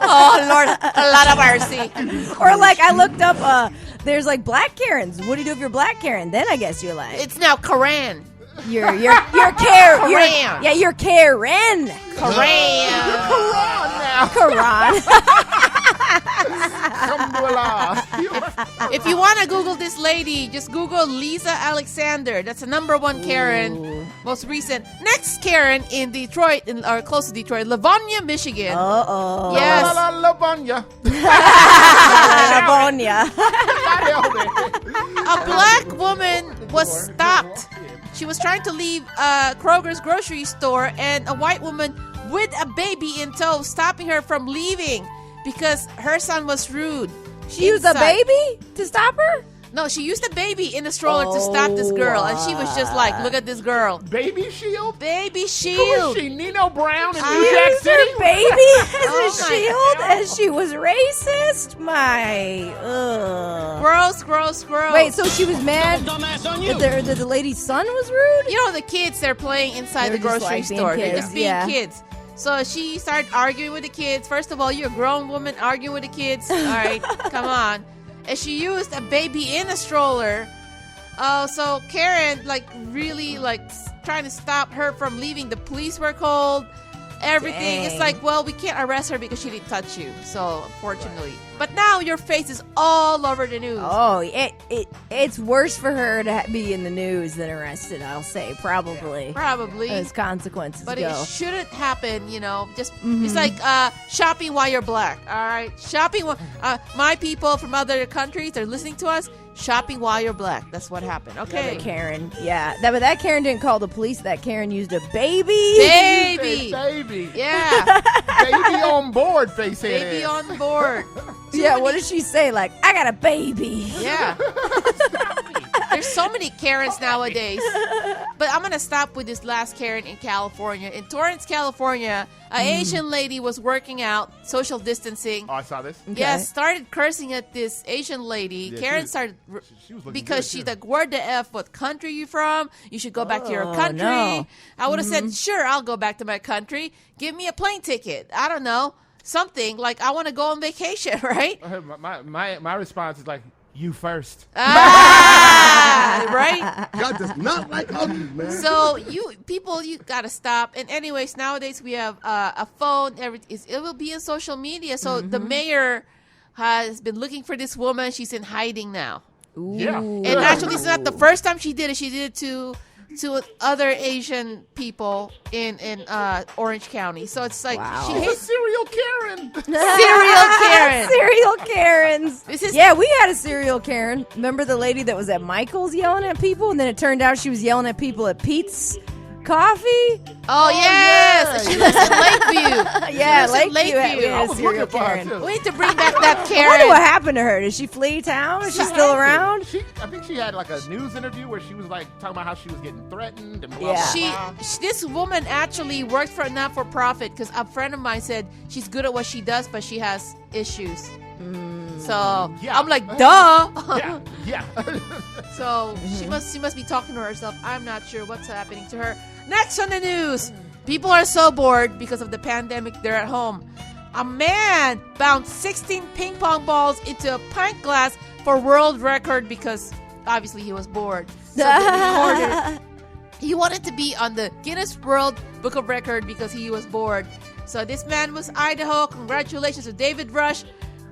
Oh Lord, a lot of mercy. Or like I looked up, there's like black Karens. What do you do if you're black Karen? Then I guess you're like It's now Karen. you're Karen. Karen. Yeah, you're Karen. Karen. Karan. Come to Allah. If you want to Google this lady, just Google Lisa Alexander. That's the #1 Karen, most recent. Next Karen in Detroit, or close to Detroit, Livonia, Michigan. Uh-oh. Yes. La la la Bonya. Livonia. A black woman was stopped. She was trying to leave Kroger's grocery store, and a white woman with a baby in tow stopping her from leaving because her son was rude. She used a Inside. baby to stop her? No, she used a baby in the stroller to stop this girl, and she was just like, "Look at this girl, Baby Shield? baby Who is shield." she? Nino Brown in I New Jack Used City? her baby as Oh a my shield and she was racist? Gross, gross, gross. Wait, so she was mad that the lady's son was rude? You know the kids, they're playing inside They're the just, grocery like, being store. They're kids, just being yeah. kids. So she started arguing with the kids. First of all, you're a grown woman arguing with the kids. All right, come on. And she used a baby in a stroller. So Karen, really, trying to stop her from leaving. The police were called. Everything. Dang. It's like, well, we can't arrest her because she didn't touch you. So, unfortunately. But now your face is all over the news. Oh, it's worse for her to be in the news than arrested, I'll say. Probably. Probably. As consequences But go. it shouldn't happen, Just it's like shopping while you're black. All right, shopping. My people from other countries, they're listening to us. Shopping while you're black. That's what happened. Okay, That Karen. Yeah. But that Karen didn't call the police. That Karen used a baby. baby. Baby. Yeah, Baby on board, face head. baby on board. Yeah, what does she say? Like, I got a baby. Yeah. There's so many Karens nowadays. But I'm going to stop with this last Karen in California. In Torrance, California, an Asian lady was working out, social distancing. Oh, I saw this. Yes, started cursing at this Asian lady. Yeah, Karen she started was looking because good, she's too. like, "Where the f? What country you from? You should go back to your Oh, country." no. I would have said, "Sure, I'll go back to my country. Give me a plane ticket. I don't know, something like I want to go on vacation, right?" My response is like, you first. Right? God does not like ugly, man. So you gotta stop. And anyways, nowadays we have a phone. It will be in social media. So the mayor has been looking for this woman. She's in hiding now. Yeah. And actually, it's not the first time she did it. She did it to other Asian people in Orange County. So it's like she She's a hates serial Karen. serial Karen. Serial Karens. This is Yeah, we had a serial Karen. Remember the lady that was at Michael's yelling at people, and then it turned out she was yelling at people at Pete's Coffee? Oh, yes. Yes, she lives in Lakeview. Yeah, She lives in Lakeview. I was looking for her, too. We need to bring back that I wonder Karen. what happened to her. Did she flee town? Is she still around? I think she had like a news interview where she was like talking about how she was getting threatened and blah, Yeah. blah, blah. This woman actually worked for a not-for-profit because a friend of mine said she's good at what she does, but she has issues. So Yeah. I'm like, duh. Yeah. So she must be talking to herself. I'm not sure what's happening to her. Next on the news, people are so bored because of the pandemic. They're at home. A man bounced 16 ping pong balls into a pint glass for world record because obviously he was bored. So they recorded it. He wanted to be on the Guinness World Book of Record because he was bored. So this man was Idaho. Congratulations to David Rush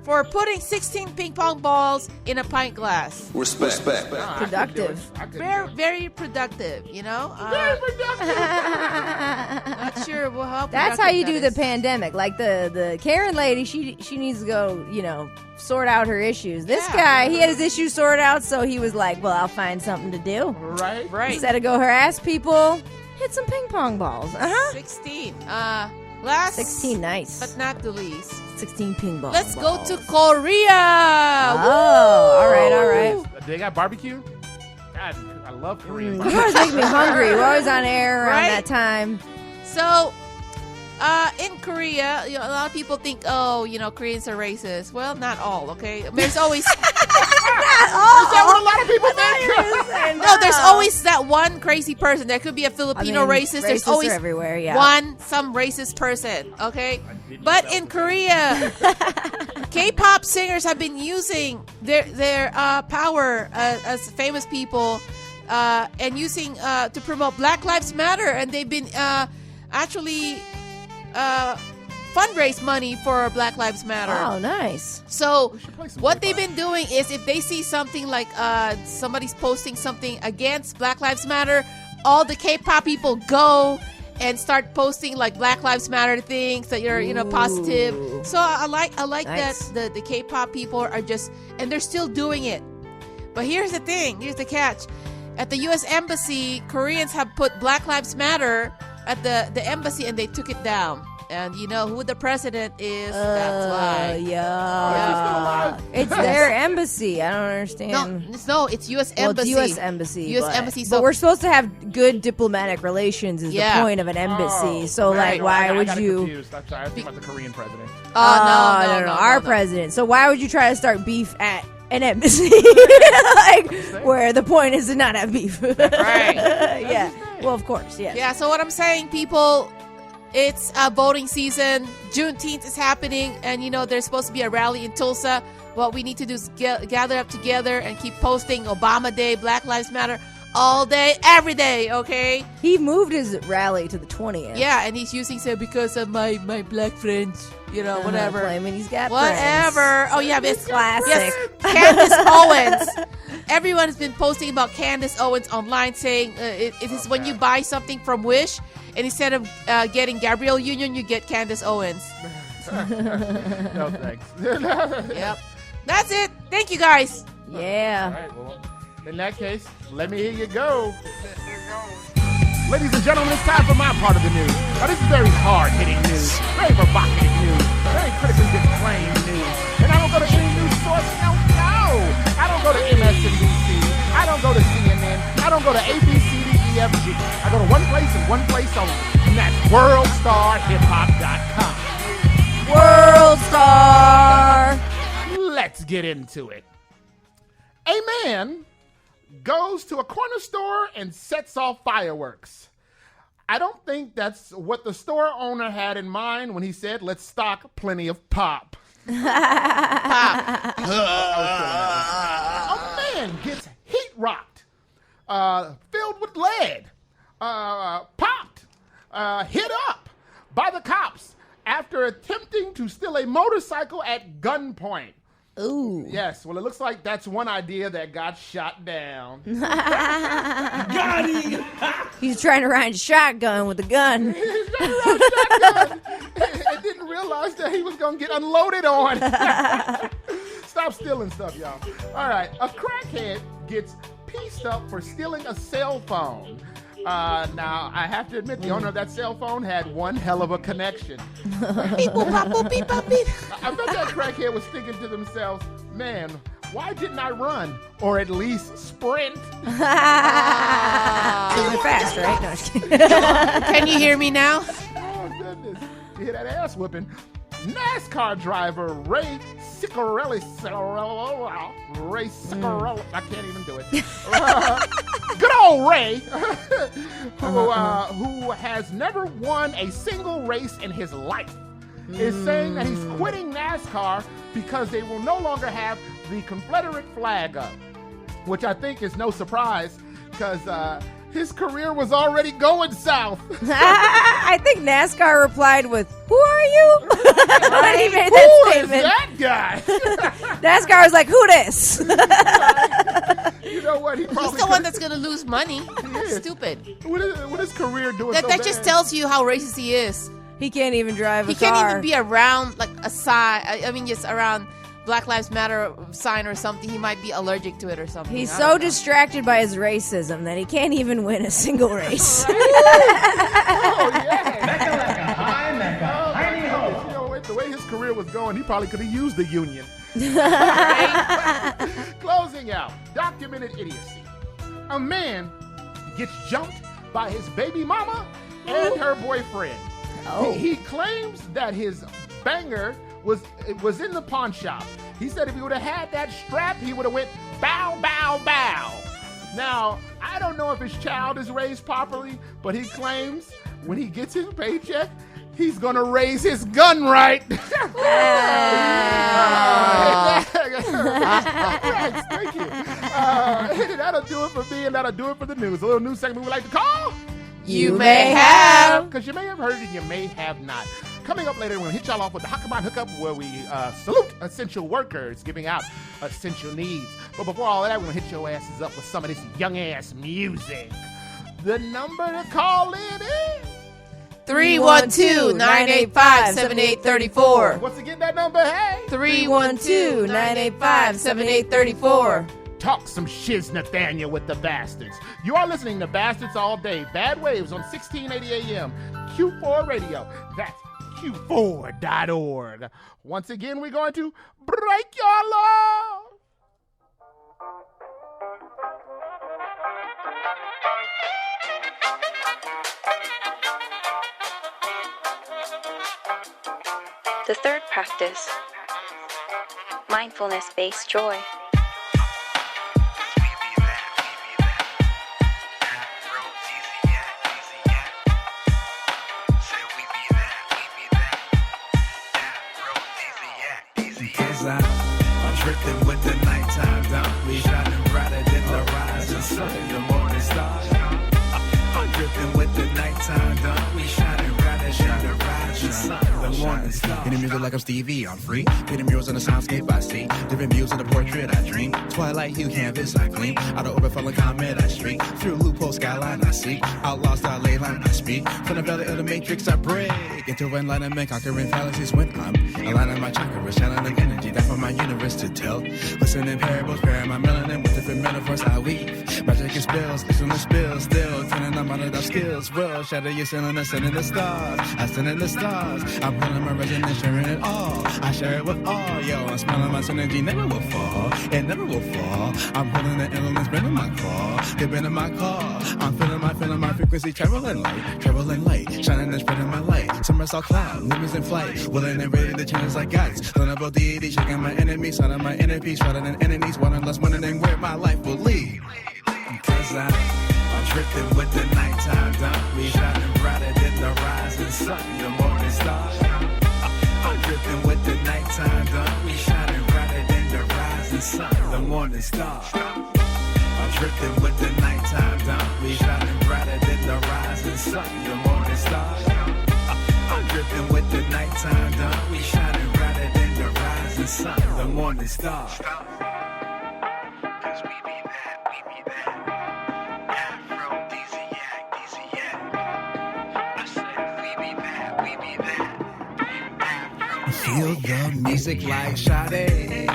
for putting 16 ping pong balls in a pint glass. Respect. Productive. Very, very productive, you know? Very productive. Not sure how That's how you productive do that the pandemic. Like the Karen lady, she needs to go, sort out her issues. This guy, he had his issues sorted out, so he was like, well, I'll find something to do. Right. Right. Instead of go harass people, hit some ping pong balls. 16. Last 16, nice. but not the least. 16 ping pong Let's go balls. to Korea. Oh, all right. They got barbecue? God, I love Korean You barbecue. always make me hungry. We're always on air around Right? that time. So, in Korea, a lot of people think, Koreans are racist. Well, not all, okay? There's always... Is that what a lot of people think? No, there's always that one crazy person. There could be a Filipino racist. There's racists always are everywhere, yeah. some racist person, okay? But in Korea, K-pop singers have been using their power as famous people and using to promote Black Lives Matter, and they've been actually fundraise money for Black Lives Matter. Oh, nice. So what they've been doing is if they see something like somebody's posting something against Black Lives Matter, all the K-pop people go and start posting like Black Lives Matter things that you're positive. So I like Nice. that the K-pop people are just, and they're still doing it. But here's the thing, here's the catch. At the US Embassy, Koreans have put Black Lives Matter at the embassy and they took it down. And you know who the president is? That's why. Yeah. It's their embassy. I don't understand. No, it's U.S. Well, Embassy. it's U.S. Embassy. U.S. Embassy. But we're supposed to have good diplomatic relations is the point of an embassy. So, right. why I would got it you... confused. I'm sorry. I was thinking about the Korean president. Oh, no. Our president. So why would you try to start beef at an embassy? Where the point is to not have beef. Right. Yeah. Well, of course, yes. Yeah, so what I'm saying, people, it's voting season. Juneteenth is happening, and there's supposed to be a rally in Tulsa. What we need to do is gather up together and keep posting Obama Day, Black Lives Matter all day, every day, okay? He moved his rally to the 20th. Yeah, and he's using it because of my black friends, whatever. I mean, he's got whatever. friends. Oh, yeah, it's classic. Yes, Candace Owens. Everyone has been posting about Candace Owens online saying it is when you buy something from Wish, and instead of getting Gabrielle Union, you get Candace Owens. No, thanks. Yep. That's it. Thank you, guys. Yeah. All right, well, in that case, let me hear you go. Ladies and gentlemen, it's time for my part of the news. Now, this is very hard-hitting news, very provocative news, very critically acclaimed news. And I don't go to any news source, no. I don't go to MSNBC. I don't go to CNN. I don't go to ABCDEFG. I go to one place and one place only, and that's WorldStarHipHop.com. World Star. Let's get into it. A man goes to a corner store and sets off fireworks. I don't think that's what the store owner had in mind when he said, let's stock plenty of pop. A man gets heat rocked, filled with lead, popped, hit up by the cops after attempting to steal a motorcycle at gunpoint. Ooh. Yes, well, it looks like that's one idea that got shot down. Got him! He's trying to ride a shotgun with a gun. He's trying to ride a shotgun and didn't realize that he was going to get unloaded on. Stop stealing stuff, y'all. All right, a crackhead gets pieced up for stealing a cell phone. Now, I have to admit, the owner of that cell phone had one hell of a connection. I bet that crackhead was thinking to themselves, man, why didn't I run? Or at least sprint? They're fast, right? No, just kidding. Can you hear me now? Oh, goodness. You hear that ass whipping? NASCAR driver Ray Ciccarelli. I can't even do it. Good old Ray, who has never won a single race in his life, is saying that he's quitting NASCAR because they will no longer have the Confederate flag up, which I think is no surprise because his career was already going south. I think NASCAR replied with, "Who are you?" When he made that Who statement. is that guy? NASCAR was like, "Who this?" You know what? He's the one that's going to lose money. Stupid. What is career doing That so just bad? tells you how racist he is. He can't even drive a He car. can't even be around like a sign. I mean, just around Black Lives Matter sign or something. He might be allergic to it or something. He's I so don't know. distracted by his racism that he can't even win a single race. Oh, yeah. You know, the way his career was going, he probably could have used the union. Closing out, documented idiocy. A man gets jumped by his baby mama and her boyfriend. Oh. He claims that his banger was in the pawn shop. He said if he would have had that strap, he would have went bow, bow, bow. Now, I don't know if his child is raised properly, but he claims when he gets his paycheck, he's gonna raise his gun right. Thank you. That'll do it for me, and that'll do it for the news. A little news segment we like to call You May Have. Because you may have heard it and you may have not. Coming up later, we're going to hit y'all off with the Hakaman Hookup, where we salute essential workers giving out essential needs. But before all of that, we're going to hit your asses up with some of this young-ass music. The number to call in is 312-985-7834. Once again, that number, hey, 312-985-7834. Talk some shiz, Nathaniel, with the Bastards. You are listening to Bastards All Day. Bad Waves on 1680 AM. Q4 Radio. That's Q4.org. Once again, we're going to break your law. The third practice, mindfulness-based joy. I'm drifting with the nighttime dawn. We shining brighter than the rising sun. The morning stars. I'm drifting with the nighttime dawn. We shining brighter than the rising sun. The morning stars. Hitting music like I'm Stevie, I'm free. Painting murals on the soundscape I see. Different views of the portrait I dream. Twilight hue canvas I clean. Out of orbit falling comet I streak. Through loophole skyline I seek. Outlaw star ley line I speak. From the belly of the matrix I break. Into enlightenment, conquering fallacies when I'm aligning my chakras, channeling energy that for my universe to tell. Listening parables, pairing my melanin with different metaphors I weave. Magic and spells, listen to spills, still turning on my skills. Will shadow you sending us in the stars. I send in the stars. I'm pulling my resonance, sharing it all. I share it with all. Yo, I'm smelling my synergy, never will fall. It never will fall. I'm pulling the elements, bending my call. They're bending my call. I'm feeling my frequency, traveling light, shining and spreading my light. Somersault cloud, movements in flight, willing and ready to change like guides. Vulnerable deity, shaking my enemies, signing my inner peace, rather than enemies, one less wondering where my life will lead. Cause I'm drifting with the nighttime dawn. We shining brighter than the rising sun, the morning stars. I'm drifting with the nighttime dawn. We shining brighter than the rising sun, the morning stars. I'm drifting with the nighttime dawn. We shining brighter than the rising sun, the morning stars. I'm drifting with the nighttime dawn. We shining brighter than the rising sun, the morning stars. Cause we be that, Aphrodisiac. I said we be that, Feel the music like Sade.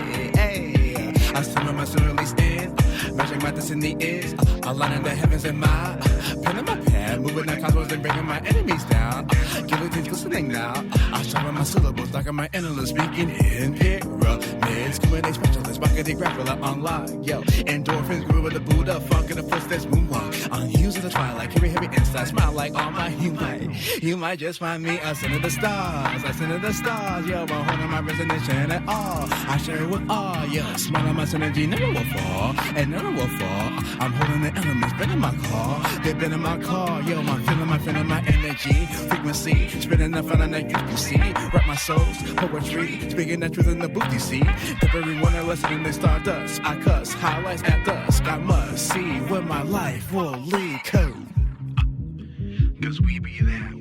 I swim in my surrealist stand. Magic madness in the ears, aligning the heavens in my pen in my pad, moving like cosmos and bringing my enemies down. Guillotine's listening now. I sharpen my syllables like I'm my endless speaking in pyramids. Q&A specialist, bucketing grappler unlock. Yo, endorphins grew with the Buddha, funk in the footsteps, moonwalk. Unused in the twilight, carry heavy inside, smile like all my you might just find me a sin of the stars, a sin of the stars. Yo, but holding my resignation at all. I share it with all. Yo, smile on my synergy, never will fall, and never will fall. I'm holding the elements, been in my car, they've been in my car. Yo, I'm feeling my energy, frequency, spinning the fun on that you see. Rap my soul's poetry, speaking that truth in the booth, you see. Everyone that listening, they stardust. I cuss, highlights at dusk. I must see where my life will lead. Cause we be that.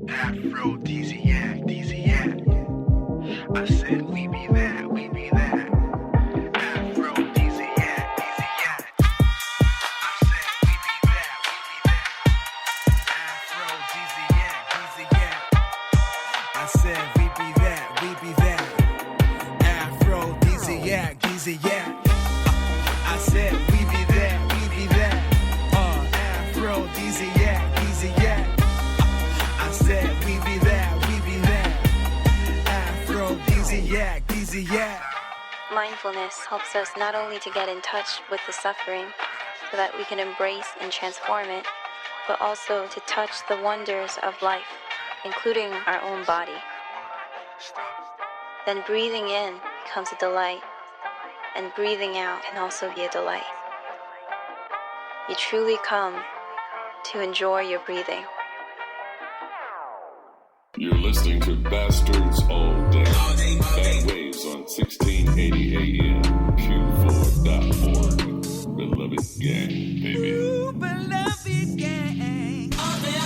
Aphrodisiac. I said we be that. Aphrodisiac. I said we be that. Aphrodisiac. I said we be that. Aphrodisiac. I said we be that. Aphrodisiac. I said we be that. Aphrodisiac. Mindfulness helps us not only to get in touch with the suffering so that we can embrace and transform it, but also to touch the wonders of life, including our own body. Then breathing in becomes a delight, and breathing out can also be a delight. You truly come to enjoy your breathing. You're listening to Bastards All Day. Bad Waves on 1680 AM. Q4.org. Beloved gang, baby. Ooh, beloved gang. All day.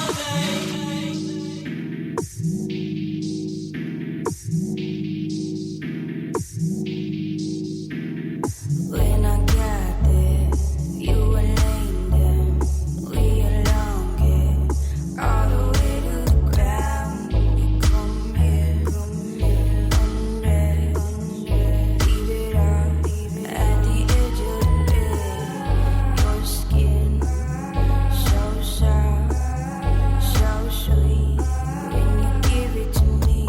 When I got there, you were laying down. We elongate all the way to the ground. You come here, leave it out at the edge of the bed. Your skin so soft, so sweet. When you give it to me,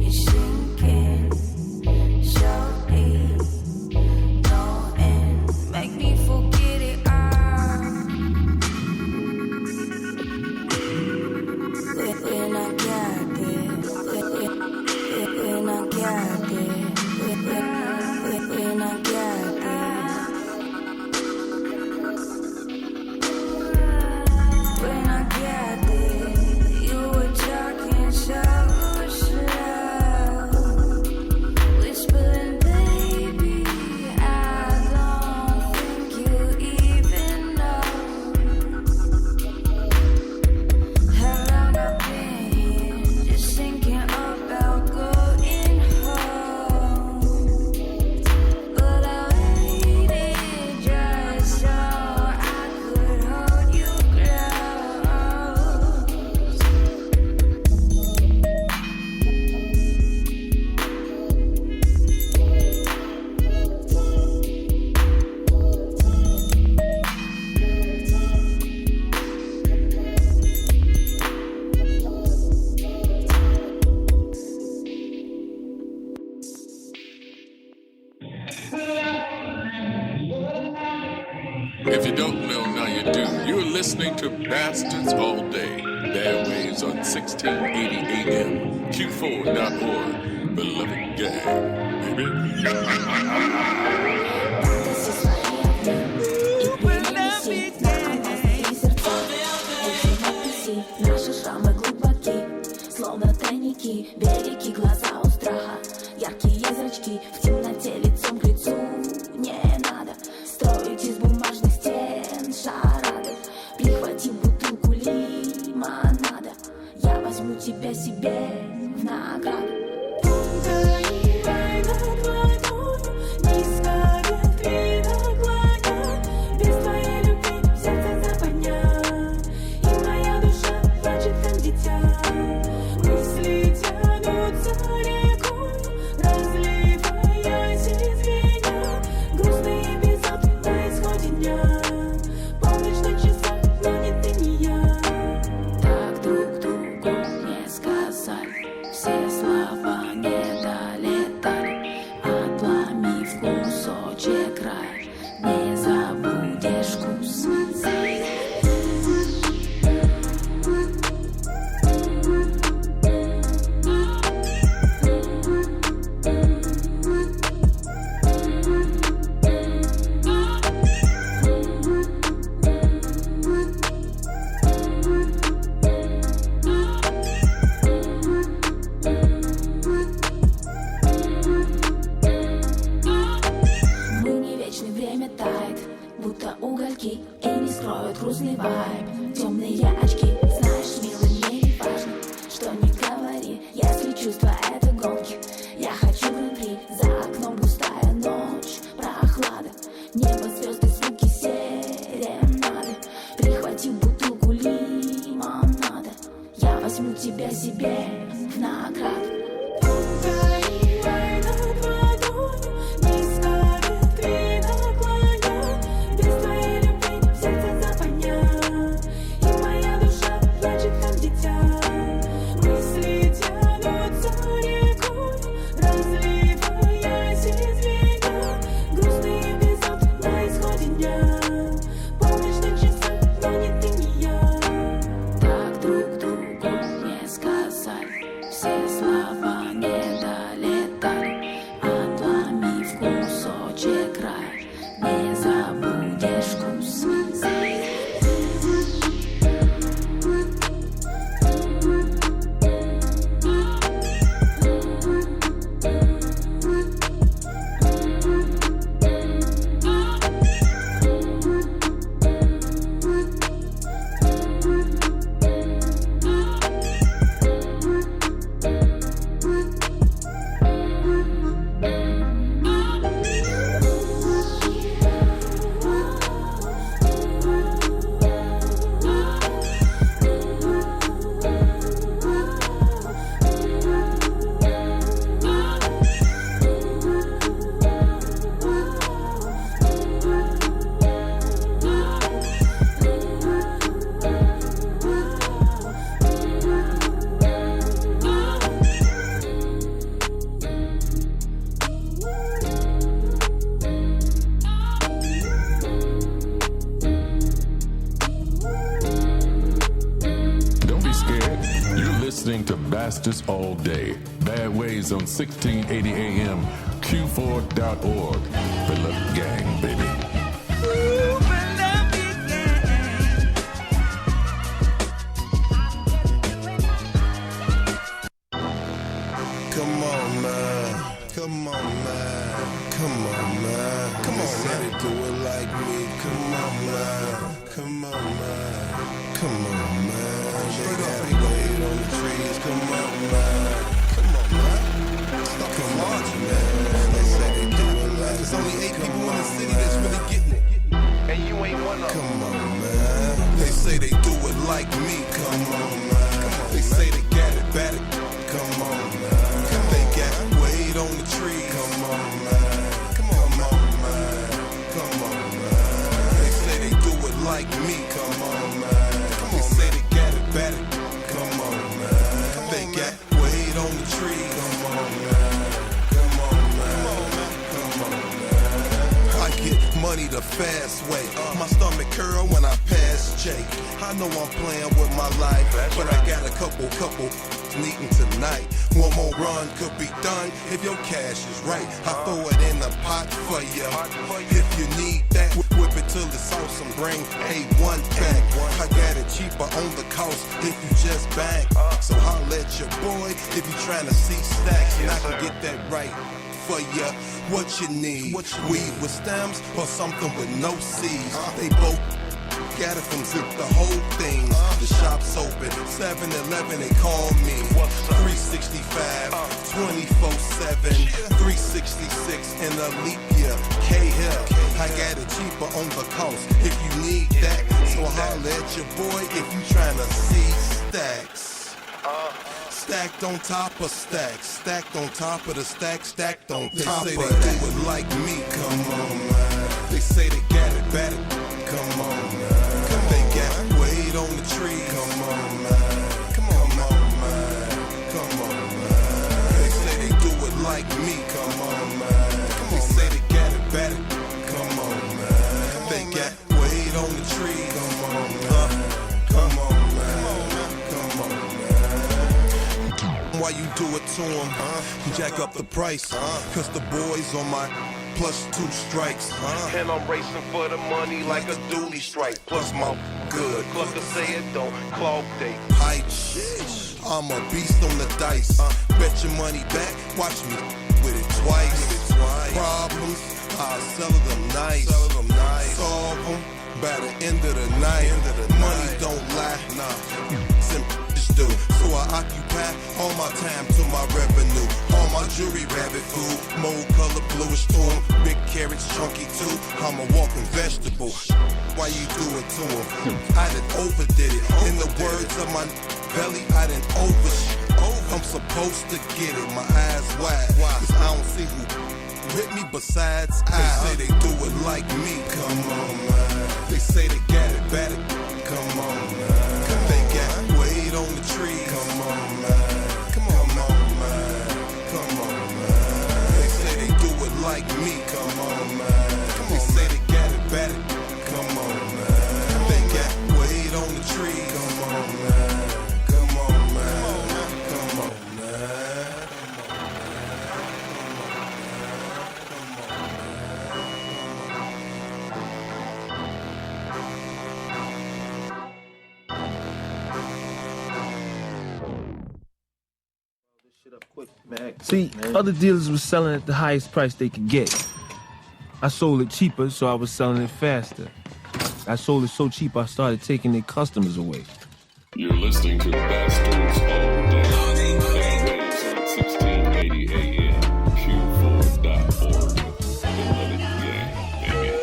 you sink in so deep. Don't end, make me forget it all. When I got there, when I got there, when I got there, when I got there, you were talking so slow, whispering, baby, I don't think you even know how long I've been here, just thinking about going home. But I waited just so I could hold you If you don't know, now you do. You're listening to Bastards All Day. Bad Waves on 1680 AM. Q4.org. Beloved gang, baby. Наши шрамы глубоки, словно тайники, береги глаза у страха, яркие зрачки, в темноте лицом к лицу. Не надо строить из бумажных стен шарады, прихвати бутылку лимонада, я возьму тебя себе в награду. Без твоей любви сердце западня, и моя душа плачет, как дитя. Мысли тянутся рекой, разливаясь из меня. Грустный эпизод на исходе дня. Полночь на часах. возьму тебя себе на ократ. To Bastards All Day. Bad Ways on 1680 AM, Q4.org. Philip Gang, baby. Come on, man. Come on, man. Come on, man. Come on, man. Do it like me. Come on, man. Come on, man. Come on, man. They got me wait on the trees. Come on, man. Come on, man. Stop come on, man. They say they do it like there's only 8 people in the city that's really getting it. And you ain't one of them. Come on, man. They say they do it like me. Come on, man. They say they got it better. Come on, man. They got weight on the tree. Come on, man. Come on, man. Come on, man. They say they do it like me. Come on, man. They say they got it better. Come on, man. They got weight on the tree. Come on, man. Come on, man. Come on, man. I get money the fast way. My stomach curl when I pass Jake. I know I'm playing with my life, but I got a couple needing tonight. One more run could be done if your cash is right. I throw it in the pot for you. If you need that, whip it till it's awesome. Bring A1 back. I got it cheaper on the coast if you just bang. So holla at your boy if you trying to see stacks, and I can get that right for you. What you need? Weed with stems or something with no seeds? They both got it from Zip the whole thing. The shop's open 7-Eleven, they call me 365 24/7 366 in a leap year. K-Hill, I got it cheaper on the coast if you need that. So holla at your boy if you tryna see stacks. Stacked on top of stacks, stacked on top of the stack, stacked on top of that. They say they do it like me, come on, man. They say they got it better, come on, man. They got weight on the tree, come on, man. Come on, man. Come on, man. They say they do it like me, come on, man. They say they got it better, come on, man. They got weight on the tree, come on, man. Come on, man. Come on, man. Why you do it to them? Jack up the price, cause the boys on my +2 strikes. And I'm racing for the money like a dually strike. Plus my good, clucker say it don't clog they pipe. I'm a beast on the dice. Bet your money back, watch me with it twice. Problems, I'll sell them nice. Solve them by the end of the night. Money don't lie, simple do. So I occupy all my time to my revenue. All my jewelry rabbit food, mold color bluish tone, big carrots chunky too. I'm a walking vegetable. Why you do it to him? I done overdid it. In the words of my belly, I done overshit. I'm supposed to get it, my eyes wide. Cause I don't see who with me besides I. They say they do it like me, come on, man. They say they got it better, come on, man. Cause they got weight on the tree, come on, man. Come on, man. Come on, man. They say they do it like me, come on, man. They say they got it better, come on, man. They got weight on the tree, come on, man. Come on, man. Come on, man. See, other dealers were selling at the highest price they could get. I sold it cheaper, so I was selling it faster. I sold it so cheap, I started taking their customers away. You're listening to Bastards All Day. Bad Waves on 1680 AM, Q4.org. Beloved gang, baby.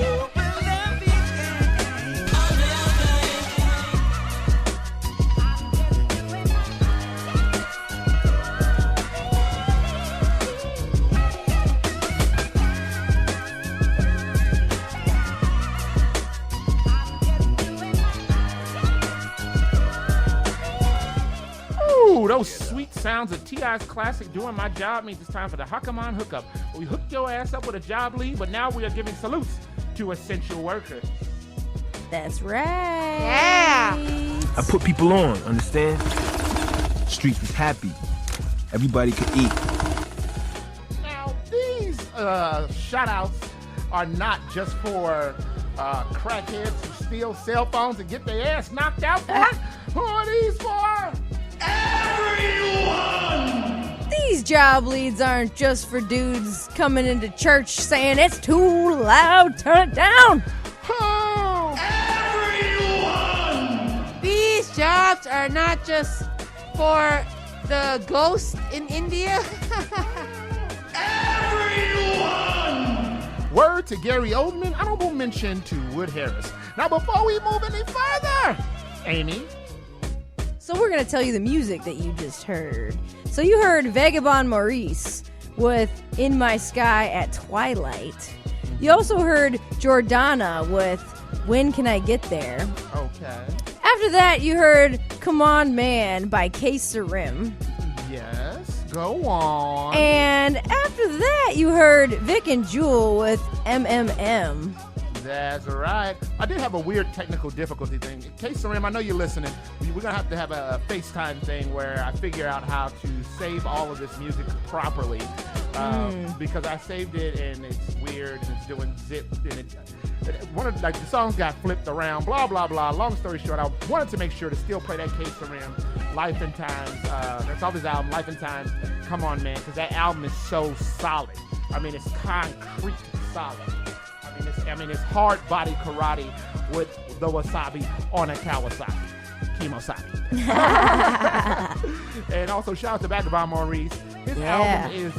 Ooh, those sweet sounds of T.I.'s classic Doing My Job means it's time for the Huckamon Hookup. We hooked your ass up with a job lead, but now we are giving salutes to essential workers. That's right. Yeah. I put people on, understand? Streets was happy. Everybody could eat. Now, these shout-outs are not just for crackheads who steal cell phones and get their ass knocked out for it. Who are these for? Everyone! These job leads aren't just for dudes coming into church saying it's too loud, turn it down. Oh! Everyone! These jobs are not just for the ghost in India. Everyone! Word to Gary Oldman, honorable mention to Wood Harris. Now, before we move any further, Amy. So we're going to tell you the music that you just heard. So you heard Vagabond Maurice with In My Sky at Twilight. You also heard Jordana with When Can I Get There? Okay. After that, you heard Come On Man by K. Sarim. Yes, go on. And after that, you heard Vic and Jewel with MMM. That's right. I did have a weird technical difficulty thing. K-Sarim, I know you're listening. We're going to have a FaceTime thing where I figure out how to save all of this music properly. Because I saved it and it's weird and it's doing zip. And the songs got flipped around, blah, blah, blah. Long story short, I wanted to make sure to still play that K-Sarim, Life and Times. That's off his album, Life and Times. Come on, man, because that album is so solid. I mean, it's concrete solid. It's hard body karate with the wasabi on a Kawasaki. Kimosabi. And also shout out to Vagabond Maurice. His album is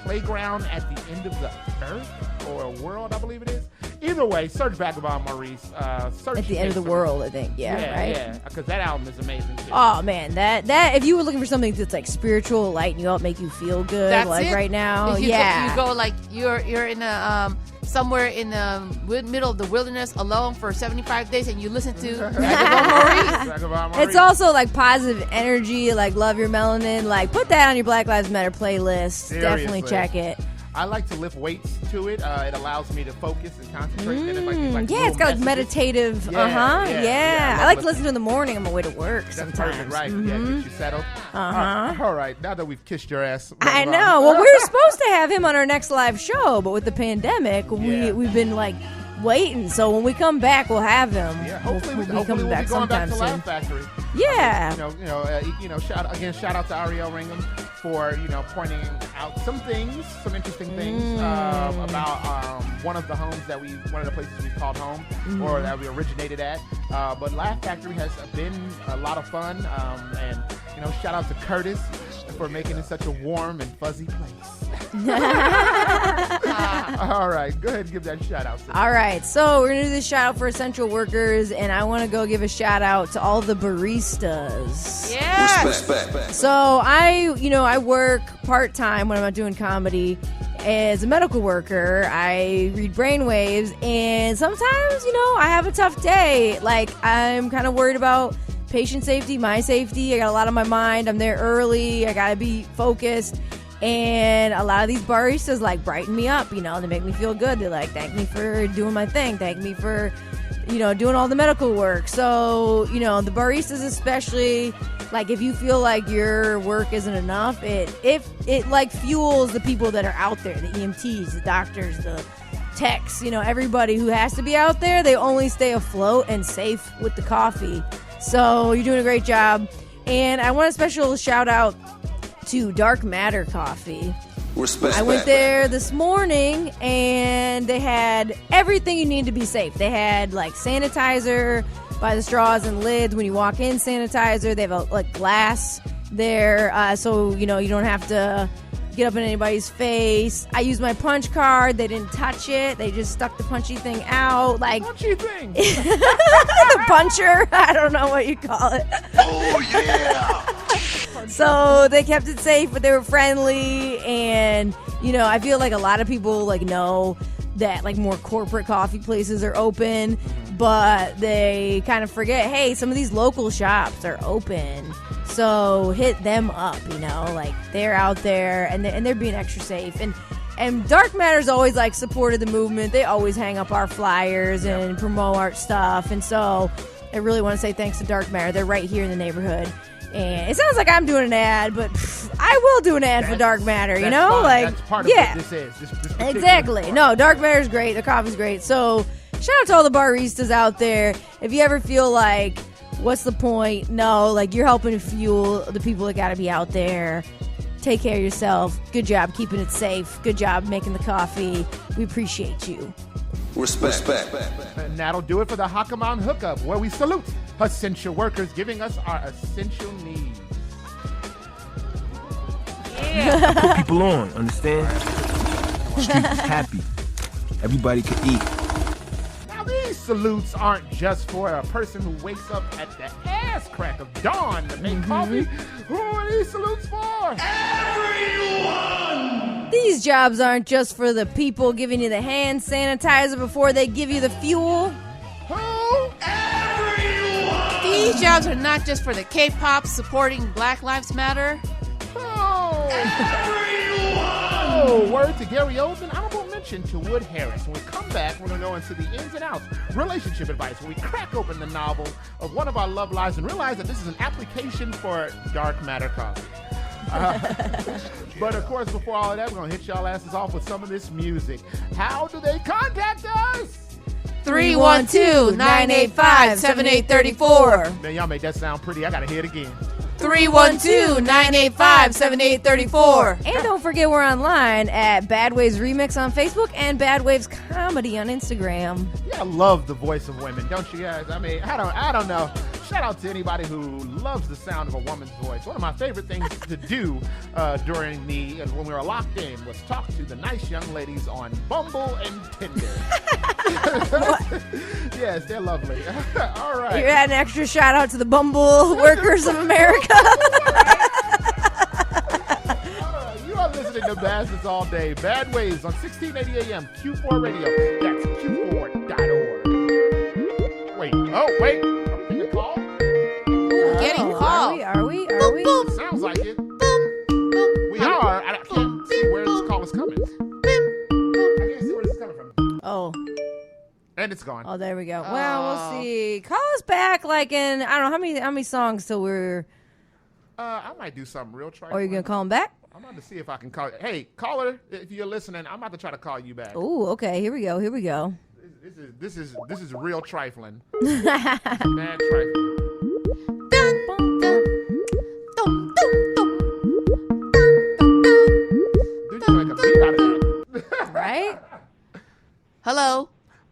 Playground at the End of the Earth or World, I believe it is. Either way, search Vagabond Maurice. Search at the End of the World, I think. Yeah, right? Yeah, because that album is amazing too. Oh man, that if you were looking for something that's like spiritual, lighten you up, make you feel good, That's like it. right now, If you go like you're in a somewhere in the middle of the wilderness alone for 75 days and you listen to Vagabond Maurice. It's also like positive energy, like love your melanin, like put that on your Black Lives Matter playlist. Seriously. Definitely check it. I like to lift weights to it. It allows me to focus and concentrate. And if I do, like, Yeah, it's got like messages. meditative. Yeah, I like to listen to it in the morning on my way to work. That's sometimes. perfect, right? Yeah, get you settled. All right, now that we've kissed your ass. I know. Well, we were supposed to have him on our next live show, but with the pandemic, we've been like waiting. So when we come back, we'll have him. Yeah, hopefully we'll be we'll coming be back going back sometime to soon. Laugh Factory. Yeah. Shout out to Ariel Ringham for pointing out some interesting things about one of the places we called home or that we originated at. But Laugh Factory has been a lot of fun, and shout out to Curtis for making it such a warm and fuzzy place. All right, go ahead and give that shout out. All right, so we're gonna do this shout out for essential workers, and I want to go give a shout out to all the baristas. Yes. Respect. So I work part time when I'm not doing comedy as a medical worker. I read brainwaves, and sometimes I have a tough day. Like I'm kind of worried about patient safety, my safety. I got a lot on my mind. I'm there early. I gotta be focused. And a lot of these baristas brighten me up, they make me feel good. They thank me for doing my thing, thank me for, doing all the medical work. So, the baristas especially, if you feel like your work isn't enough, it fuels the people that are out there, the EMTs, the doctors, the techs, everybody who has to be out there. They only stay afloat and safe with the coffee. So you're doing a great job. And I want a special shout out to Dark Matter Coffee. Respect. I went there this morning and they had everything you need to be safe. They had sanitizer by the straws and lids when you walk in, sanitizer. They have glass there, so you don't have to get up in anybody's face. I used my punch card. They didn't touch it. They just stuck the punchy thing out. Punchy thing? The puncher. I don't know what you call it. Oh, yeah. So they kept it safe, but they were friendly. And, I feel like a lot of people know that more corporate coffee places are open, but they kind of forget, hey, some of these local shops are open. So hit them up, they're out there and they're being extra safe. And Dark Matter's always supported the movement. They always hang up our flyers and promote our stuff. And so I really want to say thanks to Dark Matter. They're right here in the neighborhood. And it sounds like I'm doing an ad, but I will do an ad for Dark Matter, fine. That's part of what this is. This exactly. No, Dark Matter's great. The coffee's great. So shout out to all the baristas out there. If you ever feel what's the point? No, you're helping fuel the people that got to be out there. Take care of yourself. Good job keeping it safe. Good job making the coffee. We appreciate you. Respect. And that'll do it for the Hakaman Hookup, where we salute essential workers giving us our essential needs. I put people on, understand? The street is happy. Everybody can eat. Now these salutes aren't just for a person who wakes up at the ass crack of dawn to make coffee. Who are these salutes for? Everyone! These jobs aren't just for the people giving you the hand sanitizer before they give you the fuel. Who? Everyone! These jobs are not just for the K-pop supporting Black Lives Matter. Oh! Everyone! Oh, word to Gary Oldman. Honorable mention to Wood Harris. When we come back, we're going to go into the ins and outs, relationship advice, where we crack open the novel of one of our love lives and realize that this is an application for Dark Matter Coffee. But of course, before all of that, we're going to hit y'all asses off with some of this music. How do they contact us? 312-985-7834. Man, y'all made that sound pretty. I got to hear it again. 312-985-7834. And don't forget, we're online at Bad Waves Remix on Facebook and Bad Waves Comedy on Instagram. Yeah, I love the voice of women, don't you guys? I mean, I don't know. Shout out to anybody who loves the sound of a woman's voice. One of my favorite things to do during when we were locked in was talk to the nice young ladies on Bumble and Tinder. Yes, they're lovely. All right. You had an extra shout out to the Bumble workers of America. You are listening to Bastards All Day. Bad Waves on 1680 AM, Q4 Radio. That's Q4.org. Wait. Are we getting a call? Getting called. Are we? Sounds like it. We are. I can't see where this call is coming. I can't see where this is coming from. Oh. And it's gone. Oh, there we go. Well, we'll see. Call us back in, I don't know, how many songs till we're... I might do something real trifling. Or are you going to call him back? I'm about to see if I can call. Hey, caller, if you're listening, I'm about to try to call you back. Ooh, okay. Here we go. This is real trifling. This is mad trifling. Dude, you make a beat out of that. Right? Hello.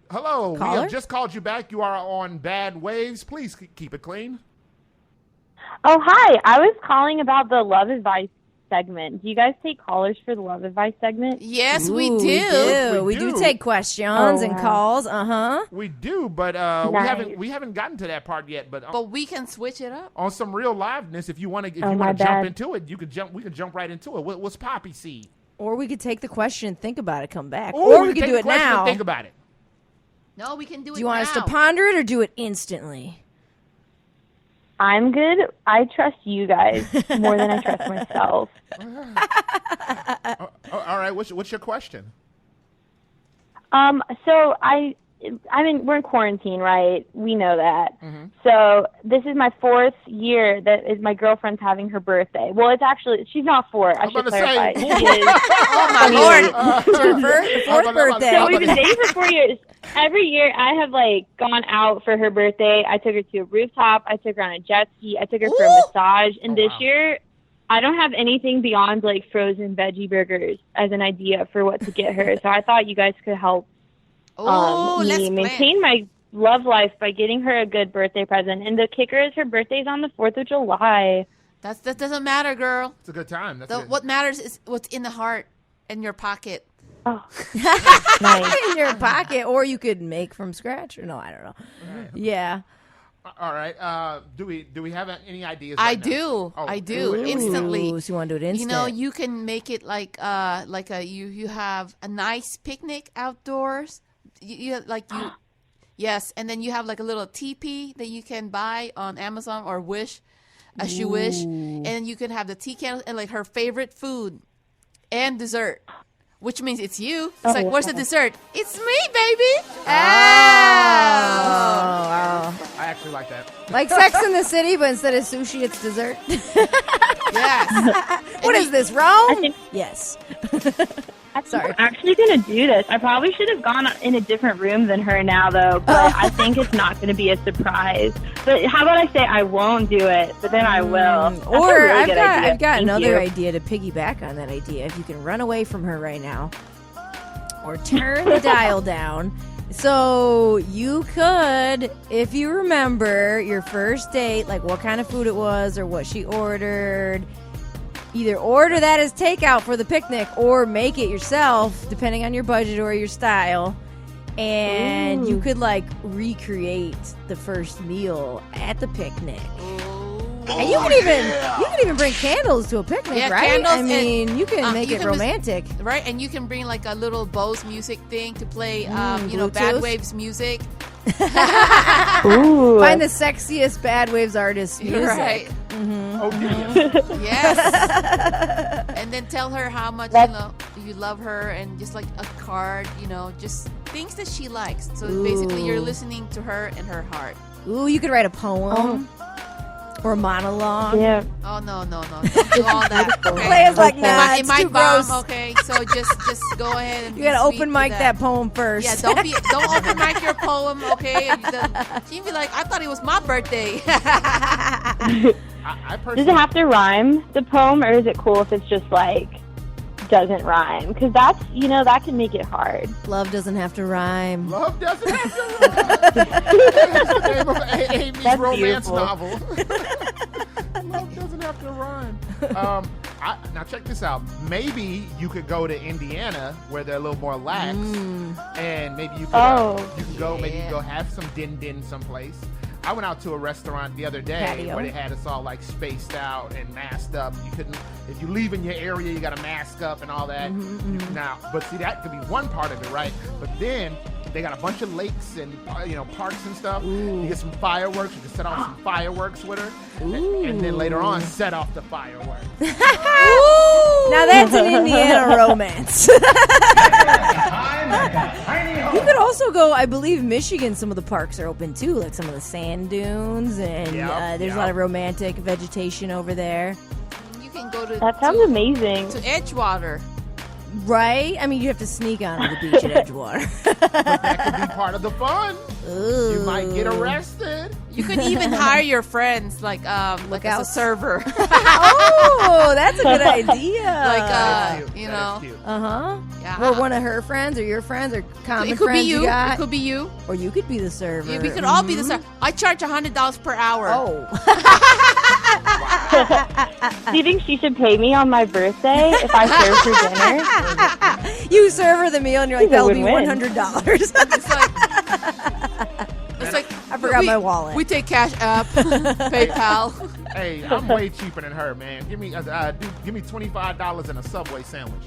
Hello. Caller? We have just called you back. You are on Bad Waves. Please keep it clean. Oh, hi. I was calling about the love advice segment. Do you guys take callers for the love advice segment? Yes, Ooh, we do. We do take questions and calls. We do, but we haven't gotten to that part yet. But we can switch it up on some real liveness. If you want to, bad. jump into it, we could jump right into it. What's poppy seed? Or we could take the question, think about it, come back. Or we could do it now. Think about it. No, we can do it now. Do you want us to ponder it or do it instantly? I'm good. I trust you guys more than I trust myself. All right. What's your question? So I mean, we're in quarantine, right? We know that. Mm-hmm. So this is my 4th year that is my girlfriend's having her birthday. Well, it's actually, she's not 4. I should clarify. She is. Oh, my Lord. It's her fourth birthday. So we've been dating for 4 years. Every year I have, gone out for her birthday. I took her to a rooftop. I took her on a jet ski. I took her for a massage. And this year, I don't have anything beyond, frozen veggie burgers as an idea for what to get her. So I thought you guys could help me maintain my love life by getting her a good birthday present. And the kicker is her birthday's on the 4th of July. That doesn't matter, girl. It's a good time. What matters is what's in the heart and your pocket. Oh, nice. In your pocket, or you could make from scratch. Or no, I don't know. Yeah. All right. Do we have any ideas? I do. Really? Instantly. So you want to do it instant? You can make it you have a nice picnic outdoors. Yes, and then you have a little teepee that you can buy on Amazon or Wish, as you wish, and you can have the tea candles and her favorite food and dessert. Which means it's you. It's where's the dessert? It's me, baby. Oh, wow. I actually like that. Like Sex in the City, but instead of sushi, it's dessert. Yes. What is this, Rome? Yes. Sorry. I'm actually going to do this. I probably should have gone in a different room than her now, though, but I think it's not going to be a surprise. But how about I say I won't do it, but then I will. Or I've got another idea to piggyback on that idea. If you can run away from her right now or turn the dial down. So you could, if you remember your first date, what kind of food it was or what she ordered, either order that as takeout for the picnic or make it yourself, depending on your budget or your style. And you could recreate the first meal at the picnic. And you can even bring candles to a picnic, right? Candles. I mean, you can make it romantic, right? And you can bring a little Bose music thing to play, Bluetooth. Bad Waves music. Find the sexiest Bad Waves artist music. Right. Mm-hmm. Oh, yes. And then tell her how much you love her, and just a card, just things that she likes. So basically, you're listening to her and her heart. Ooh, you could write a poem. Or a monologue. Yeah. Oh, no. Don't do all that. Okay. Players nah, it might too bomb, gross. okay? So just go ahead and you gotta open mic that poem first. Yeah, don't open mic your poem, okay? She'd be like, I thought it was my birthday. Does it have to rhyme, the poem, or is it cool if it's just doesn't rhyme? Because that's, that can make it hard. Love doesn't have to rhyme. Love doesn't have to rhyme. That's the name of Amy's romance beautiful. novel. Love doesn't have to rhyme. Now check this out. Maybe you could go to Indiana where they're a little more lax, and maybe you could go have some din someplace. I went out to a restaurant the other day where they had us all spaced out and masked up. You couldn't, if you leave in your area, you got to mask up and all that. Now, but see, that could be one part of it, right? But then they got a bunch of lakes and parks and stuff. You get some fireworks. You can set off some fireworks with her, and then later on set off the fireworks. Now that's an Indiana romance. You could also go, I believe Michigan, some of the parks are open too, like some of the sand dunes, and there's a lot of romantic vegetation over there. You can go to That sounds amazing. To Edgewater. Right? I mean, you have to sneak onto the beach at Edgewater. But that could be part of the fun. Ooh. You might get arrested. You could even hire your friends, as a server. Oh, that's a good idea. Yeah. Or one of her friends or your friends or common It could friends be you. you got. It could be you. Or you could be the server. We could all be the server. I charge $100 per hour. Oh. Do you think she should pay me on my birthday if I serve her dinner? You serve her the meal, and you're like, It's a that'll be win-win. $100. It's like I forgot my wallet. We take Cash App, PayPal. Hey, I'm way cheaper than her, man. Give me $25 and a Subway sandwich.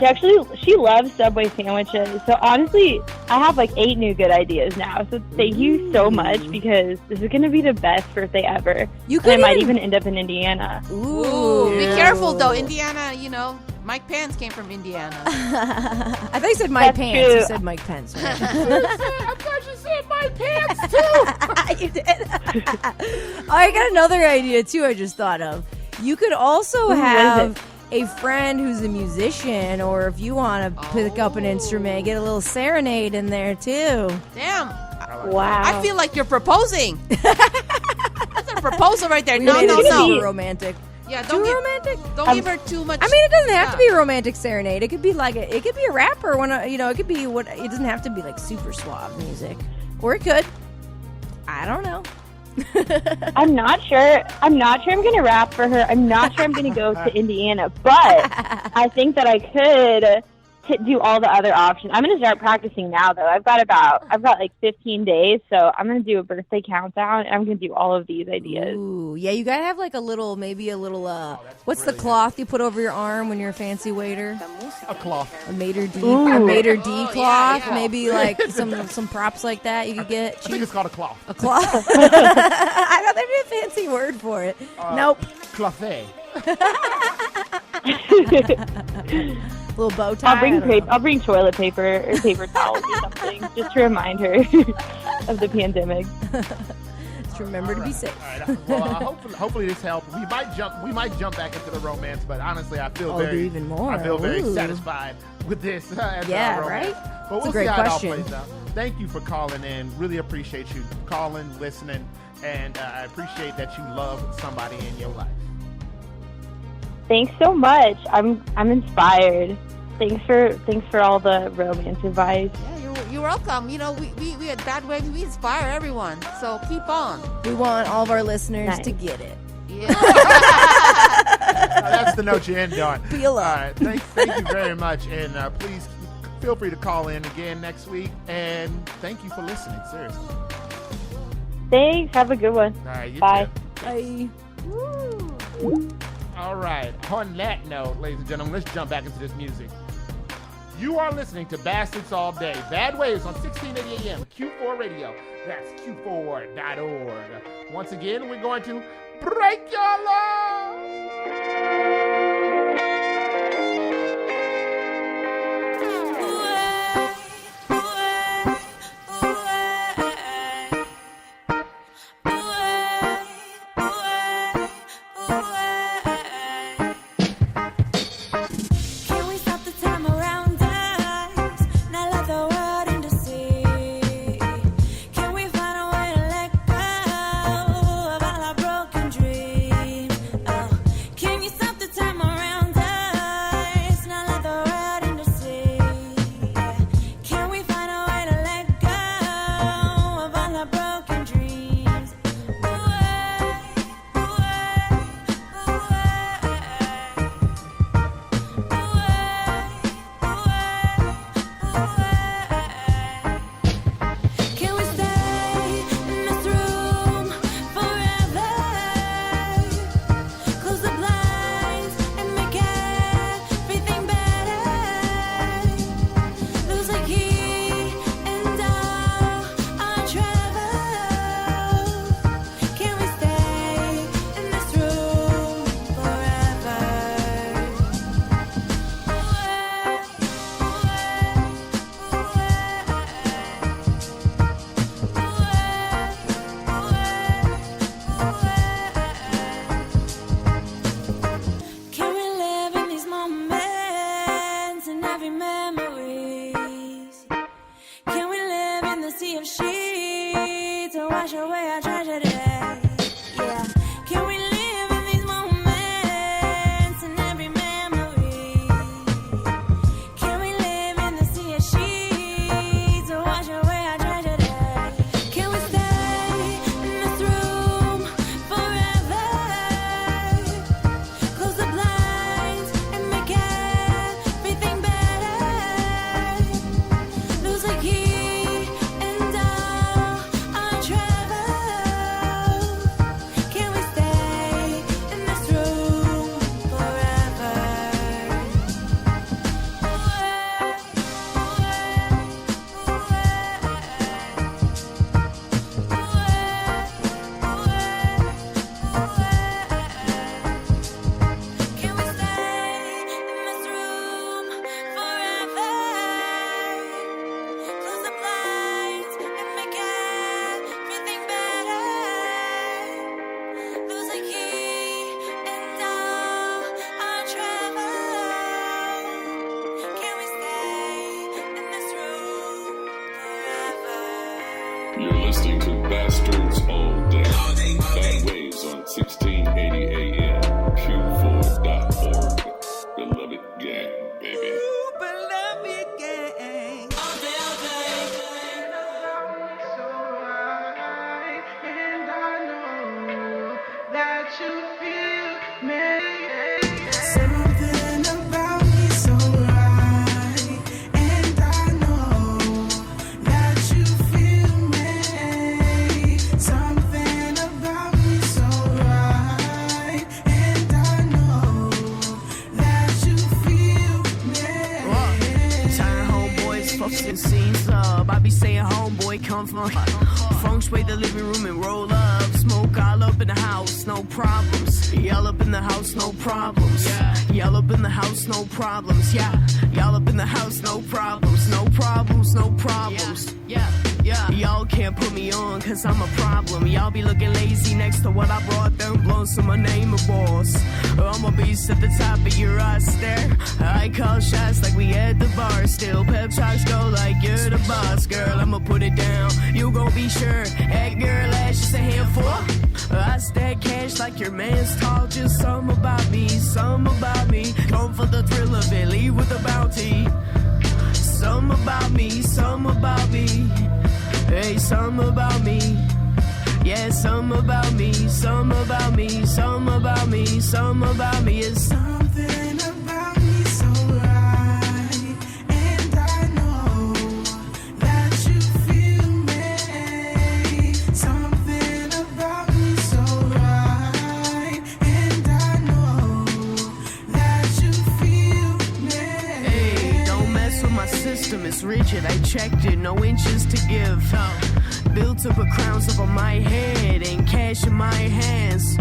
Got you. She loves Subway sandwiches. So honestly, I have like 8 new good ideas now. So thank you so much because this is going to be the best birthday ever. You and I might even end up in Indiana. Ooh, be careful though. Indiana, you know, Mike Pence came from Indiana. I thought you said Mike That's Pants. true. You said Mike Pence. Right? I thought you said my pants too. You did. I got another idea too. I just thought of. You could also Who is have a friend who's a musician, or if you want to pick up an instrument, get a little serenade in there too. Damn. Wow. I feel like you're proposing. That's a proposal right there. We No, made no, it no. super romantic. Yeah, Too romantic. Don't give her too much. I mean, it doesn't have to be a romantic serenade. It could be like it could be a rapper. It could be what. It doesn't have to be like super suave music, or it could. I don't know. I'm not sure I'm going to rap for her. I'm not sure I'm going to go to Indiana, but I think that I could do all the other options. I'm going to start practicing now, though. I've got like 15 days, so I'm going to do a birthday countdown, and I'm going to do all of these ideas. Ooh, yeah, you gotta have like maybe a little. What's the cloth you put over your arm when you're a fancy waiter? A cloth. A maitre d'. Ooh. A maitre d' cloth. yeah. Maybe like some props like that you could get. I think it's called a cloth. A cloth. I thought there'd be a fancy word for it. Nope. Clothe. Little bow tie. I'll bring toilet paper or paper towels or something just to remind her of the pandemic. Just remember to be safe. All right. Well, hopefully this helped. We might jump back into the romance, but honestly, I feel even more. I feel very Ooh. satisfied with this. As Yeah, romance. right? But It's a we'll great see how question. it all plays out. Thank you for calling in. Really appreciate you calling, listening, and I appreciate that you love somebody in your life. Thanks so much. I'm inspired. Thanks for all the romance advice. Yeah, you're welcome. You know, we at Bad Waves, we inspire everyone. So keep on. We want all of our listeners Nice. to get it. Yeah. That's the note you end on. Feel up. All right. Thank you very much, and please feel free to call in again next week. And thank you for listening. Seriously. Thanks. Have a good one. All right. You Bye. too. Bye. All right. On that note, ladies and gentlemen, let's jump back into this music. You are listening to Bastards All Day. Bad Waves on 1680 AM, Q4 Radio. That's Q4.org. Once again, we're going to break your law. Can we stop the time around us? Not let the world intercede. Can we find a way to let go of all our broken dreams? Oh, Something about me so right, and I know that you feel me. Something about me so right, and I know that you feel me. Turn homeboys, fucks and scenes up. I be saying homeboy come from feng shui the living room and roll up. Smoke all up in the house, no problems. Y'all up in the house, no problems. Y'all up in the house, no problems. Yeah, y'all up in the house, no problems. No problems, no problems. Yeah. Y'all can't put me on cause I'm a problem. Y'all be looking lazy next to what I brought them. Blown some my name of boss. I'm a beast at the top of your roster. I call shots like we at the bar still. Pep talks go like you're the boss, girl. I'ma put it down. You gon' be sure. That girl ass just a handful. I stack cash like your man's tall. Just something about me, something about me. Come for the thrill of it, leave with a bounty. Something about me, something about me. Hey, something about me. Yeah, something about me, something about me, something about me, something about me. It's Something about me so right, and I know that you feel me. Something about me so right, and I know that you feel me. Hey, don't mess with my system, it's rigid. I checked it, no inches to give. Built up a crowns up on my head and cash in my hands.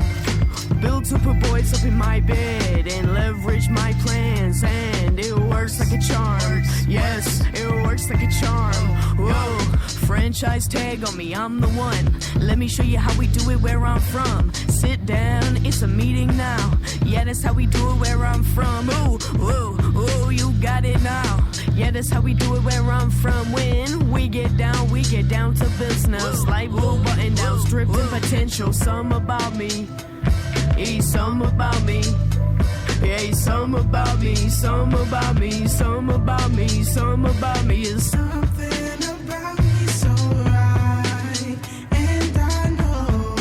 Built up a boys up in my bed and leverage my plans, and it works like a charm. Yes, it works like a charm. Whoa, franchise tag on me, I'm the one. Let me show you how we do it where I'm from. Sit down, it's a meeting now. Yeah, that's how we do it where I'm from. Ooh, ooh, ooh, you got it now. Yeah, that's how we do it where I'm from. When we get down to business. Like blue button downs, dripping potential. Something about me. Hey, something about me. Hey, something about me. Something about me. Something about me. Something about me. It's Something about me so right, and I know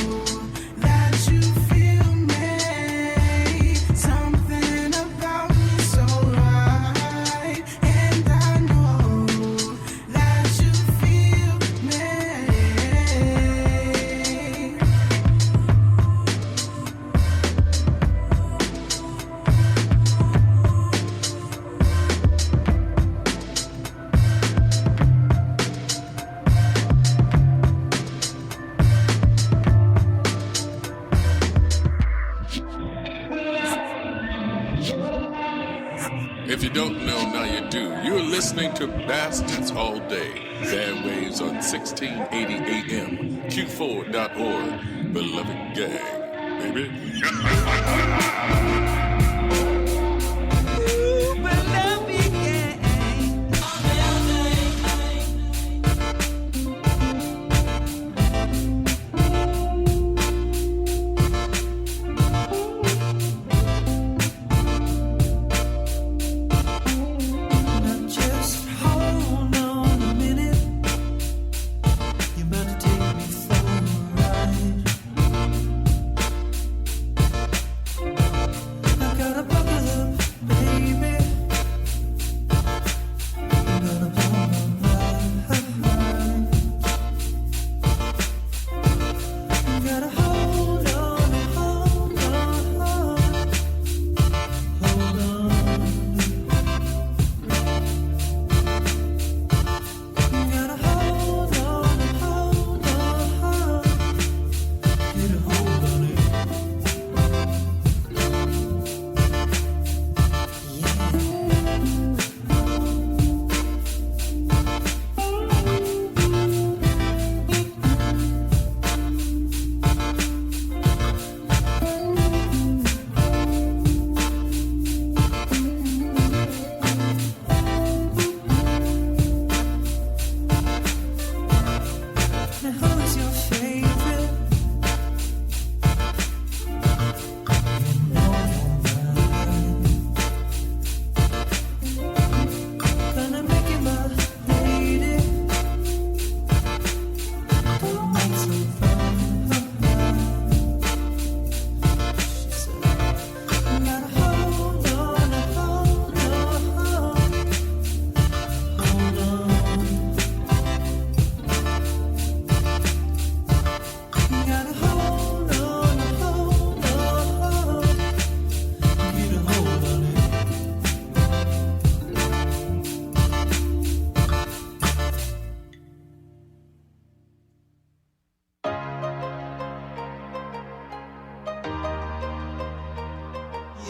that you feel me. Something about me so right, and I know that you feel me. If you don't know, now you do. You're listening to Bastards All Day. Bad Waves on 1680 AM. Q4.org. Beloved gang, baby. Just hold on a minute. You better take me for a ride.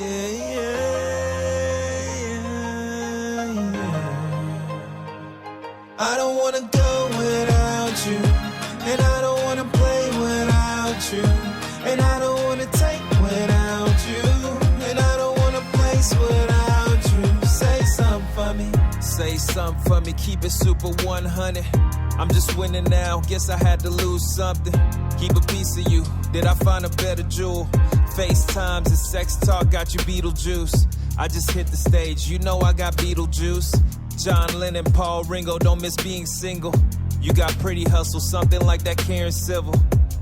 I don't wanna go without you, and I don't wanna play without you, and I don't wanna take without you, and I don't wanna place without you. Say something for me. Say something for me, keep it super 100. I'm just winning now, guess I had to lose something. Keep a piece of you, did I find a better jewel? FaceTimes and sex talk got you Beetlejuice. I just hit the stage, you know I got Beetlejuice. John Lennon, Paul Ringo, don't miss being single. You got pretty hustle, something like that Karen Civil.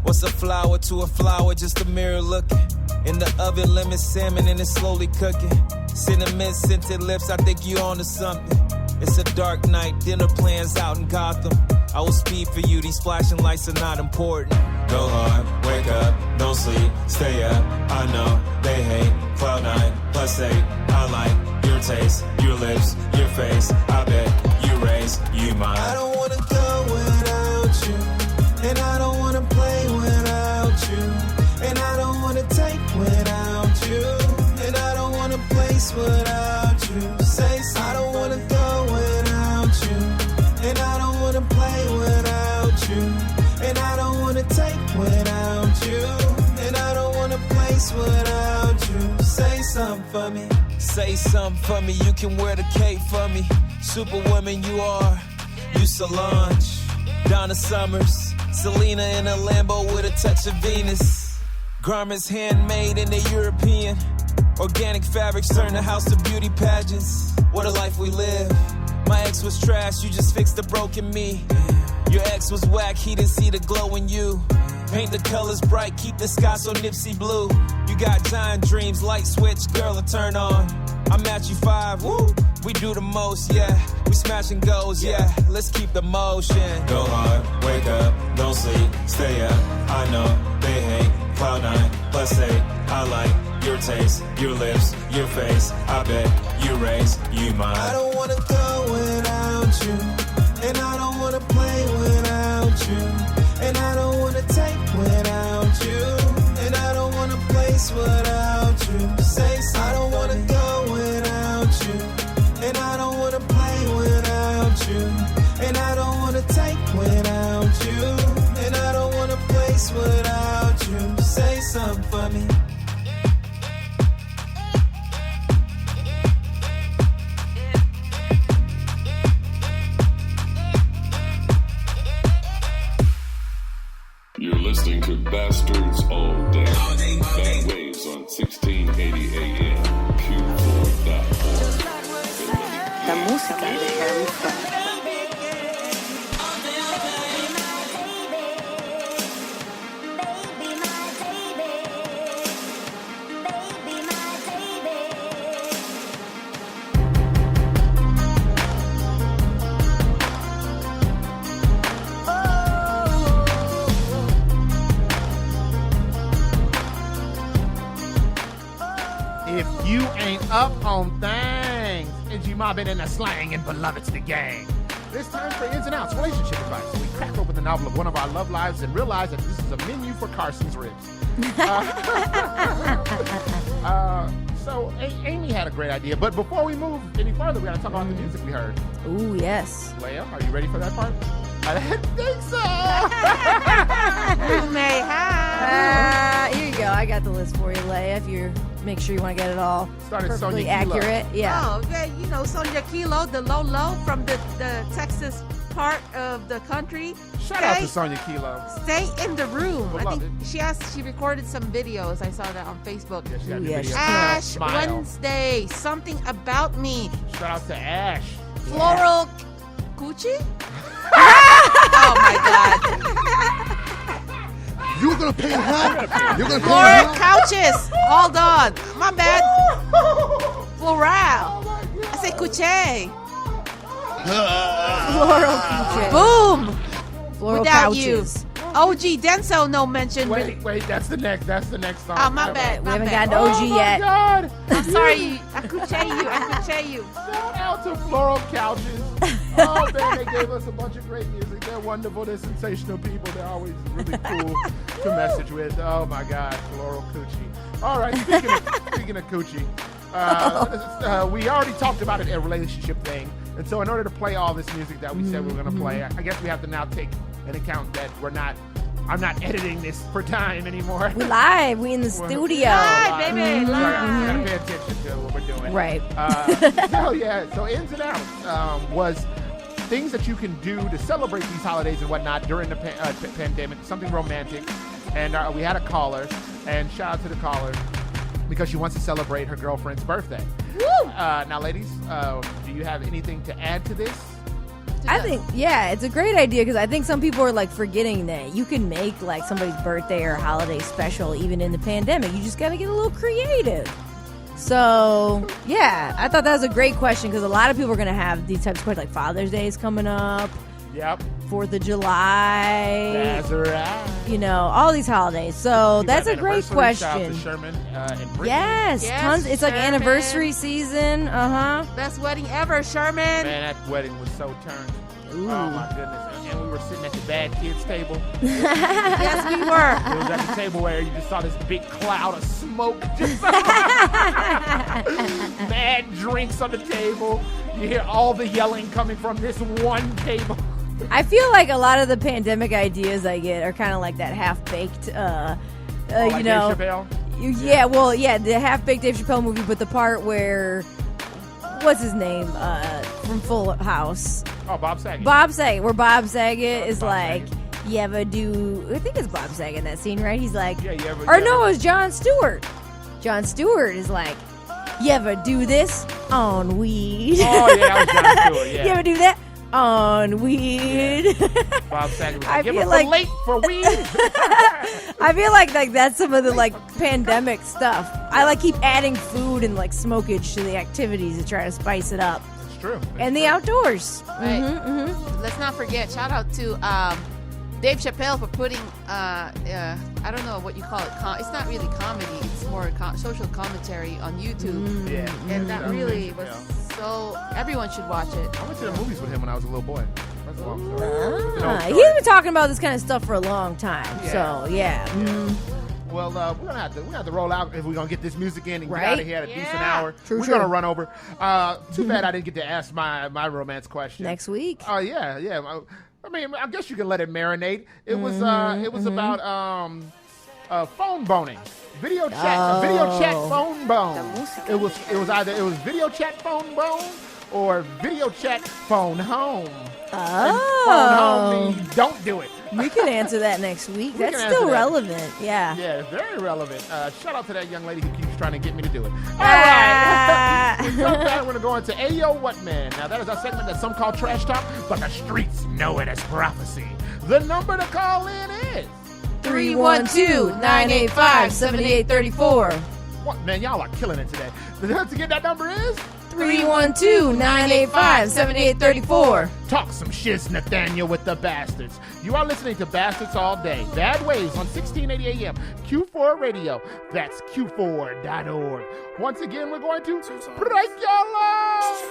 What's a flower to a flower, just a mirror looking. In the oven, lemon salmon and it's slowly cooking. Cinnamon scented lips, I think you onto something. It's a dark night, dinner plans out in Gotham. I will speed for you, these flashing lights are not important. Go hard, wake up, don't sleep, stay up. I know they hate cloud nine plus 8. I like your taste, your lips, your face. I bet you raise, you mine. I don't wanna go without you, and I don't wanna play without you, and I don't wanna take without you, and I don't wanna place without you. Say so. I don't wanna go without you, and I don't wanna play without you, and I don't wanna take without you, and I don't wanna place without you. Say something for me. Say something for me, you can wear the cape for me. Superwoman you are, you Solange. Donna Summers, Selena in a Lambo with a touch of Venus. Garments handmade in the European. Organic fabrics turn the house to beauty pageants. What a life we live. My ex was trash, you just fixed the broken me. Your ex was whack, he didn't see the glow in you. Paint the colors bright, keep the sky so Nipsey blue. You got giant dreams, light switch, girl, and turn on. I'm at you 5, woo. We do the most, yeah. We smashing goals, yeah. Let's keep the motion. Go hard, wake up, don't sleep, stay up. I know they hate cloud nine plus 8. I like your taste, your lips, your face. I bet you raise, you mine. I don't wanna go without you, and I don't wanna play without you, and I don't wanna take without you, and I don't wanna place without you. Say so. I don't wanna go without you, and I don't wanna play without you, and I don't wanna take without you, and I don't wanna place without you. Say something for me. You're listening to Bastards All Day. Bad Waves on 1680 AM. Q4.org. La música de Harry Potter. If you ain't up on things, NG mobbing and the slang and beloveds the gang. It's time for Ins and Outs, relationship advice. We crack open the novel of one of our love lives and realize that this is a menu for Carson's ribs. So Amy had a great idea, but before we move any further, we got to talk about the music we heard. Ooh, yes. Leia, are you ready for that part? I didn't think so. You may have. Here you go. I got the list for you, Leia. If you make sure you want to get it all perfectly Sonia accurate. Yeah. Oh, yeah, you know, Sonia Kilo, the low from the Texas part of the country. Shout out to Sonia Kilo. Stay in the room. Beloved. I think she recorded some videos. I saw that on Facebook. Yeah, she got new videos. Ash Smile. Wednesday, something about me. Shout out to Ash. Floral Coochie? Oh my God. You're gonna pay her? You're gonna pay Floral her? couches. Hold on. My bad. Floral. I said Coochie. Floral couches. Boom. Floral Without couches. you. OG Denso no mention. Wait, that's the next song. Oh, my bad. We haven't gotten to OG yet. Oh my God. I'm sorry. I Coochie you. Shout out to Floral Couches. Oh, man, they gave us a bunch of great music. They're wonderful. They're sensational people. They're always really cool to message with. Oh, my God, Floral Coochie. All right, speaking of Coochie, we already talked about a relationship thing. And so in order to play all this music that we said we were going to play, I guess we have to now take into account that I'm not editing this for time anymore. We live. We in the studio. Live, baby, So I live. gotta pay attention to what we're doing. Right. So ins and outs was things that you can do to celebrate these holidays and whatnot during the pandemic, something romantic. And we had a caller, and shout out to the caller because she wants to celebrate her girlfriend's birthday. Woo! Now, ladies, do you have anything to add to this? I think, it's a great idea because I think some people are like forgetting that you can make like somebody's birthday or holiday special even in the pandemic. You just got to get a little creative. So, I thought that was a great question because a lot of people are going to have these types of questions, like Father's Day is coming up. Yep. 4th of July. That's right. You know, all these holidays. So that's a great question. Shout out to Sherman and Brittany. Yes, tons. It's like anniversary season. Best wedding ever, Sherman. Man, that wedding was so turned. Ooh. Oh my goodness. And we were sitting at the bad kids table. Yes, we were. It was at the table where you just saw this big cloud of smoke. Just mad drinks on the table. You hear all the yelling coming from this one table. I feel like a lot of the pandemic ideas I get are kind of like that half-baked, like you know. Dave Chappelle? The half-baked Dave Chappelle movie, but the part where, what's his name, from Full House? Oh, Bob Saget. Bob Saget, where Bob Saget is like, you ever do, I think it's Bob Saget in that scene, right? He's like, Yeah, you ever, no, it was Jon Stewart. Jon Stewart is like, you ever do this on weed? Oh, yeah, that was Jon Stewart, yeah. You ever do that? On weed. Bob Saget was I like, give feel us like- a late for weed. I feel like that's some of the like pandemic stuff. I like keep adding food and like smokage to the activities to try to spice it up. It's true. And the outdoors. Right. Let's not forget, shout out to Dave Chappelle for putting, I don't know what you call it. It's not really comedy. It's more social commentary on YouTube. Yeah. And that really was so, everyone should watch it. I went to the movies with him when I was a little boy. That's a long story. It's an old He's story. been talking about this kind of stuff for a long time. Yeah. So, Well, we're gonna have to roll out if we're gonna get this music in and get Right? out of here at a decent hour. True, we're true. gonna run over. Too bad I didn't get to ask my romance question Next week. Oh yeah. I mean, I guess you can let it marinate. It was about phone boning, video chat phone bone. It was either video chat phone bone or video chat phone home. And phone home means don't do it. We can answer that next week. We That's can answer still that. relevant. Yeah. Yeah, very relevant. Shout out to that young lady who keeps trying to get me to do it. All right. With that, we're going to go into Ayo What Man. Now, that is our segment that some call trash talk, but the streets know it as prophecy. The number to call in is 312-985-7834. What, man, y'all are killing it today. To get that number is 312-985-7834. Talk some shiz, Nathaniel, with the Bastards. You are listening to Bastards All Day. Bad Waves on 1680 AM. Q4 Radio. That's Q4.org. Once again, we're going to break your laws.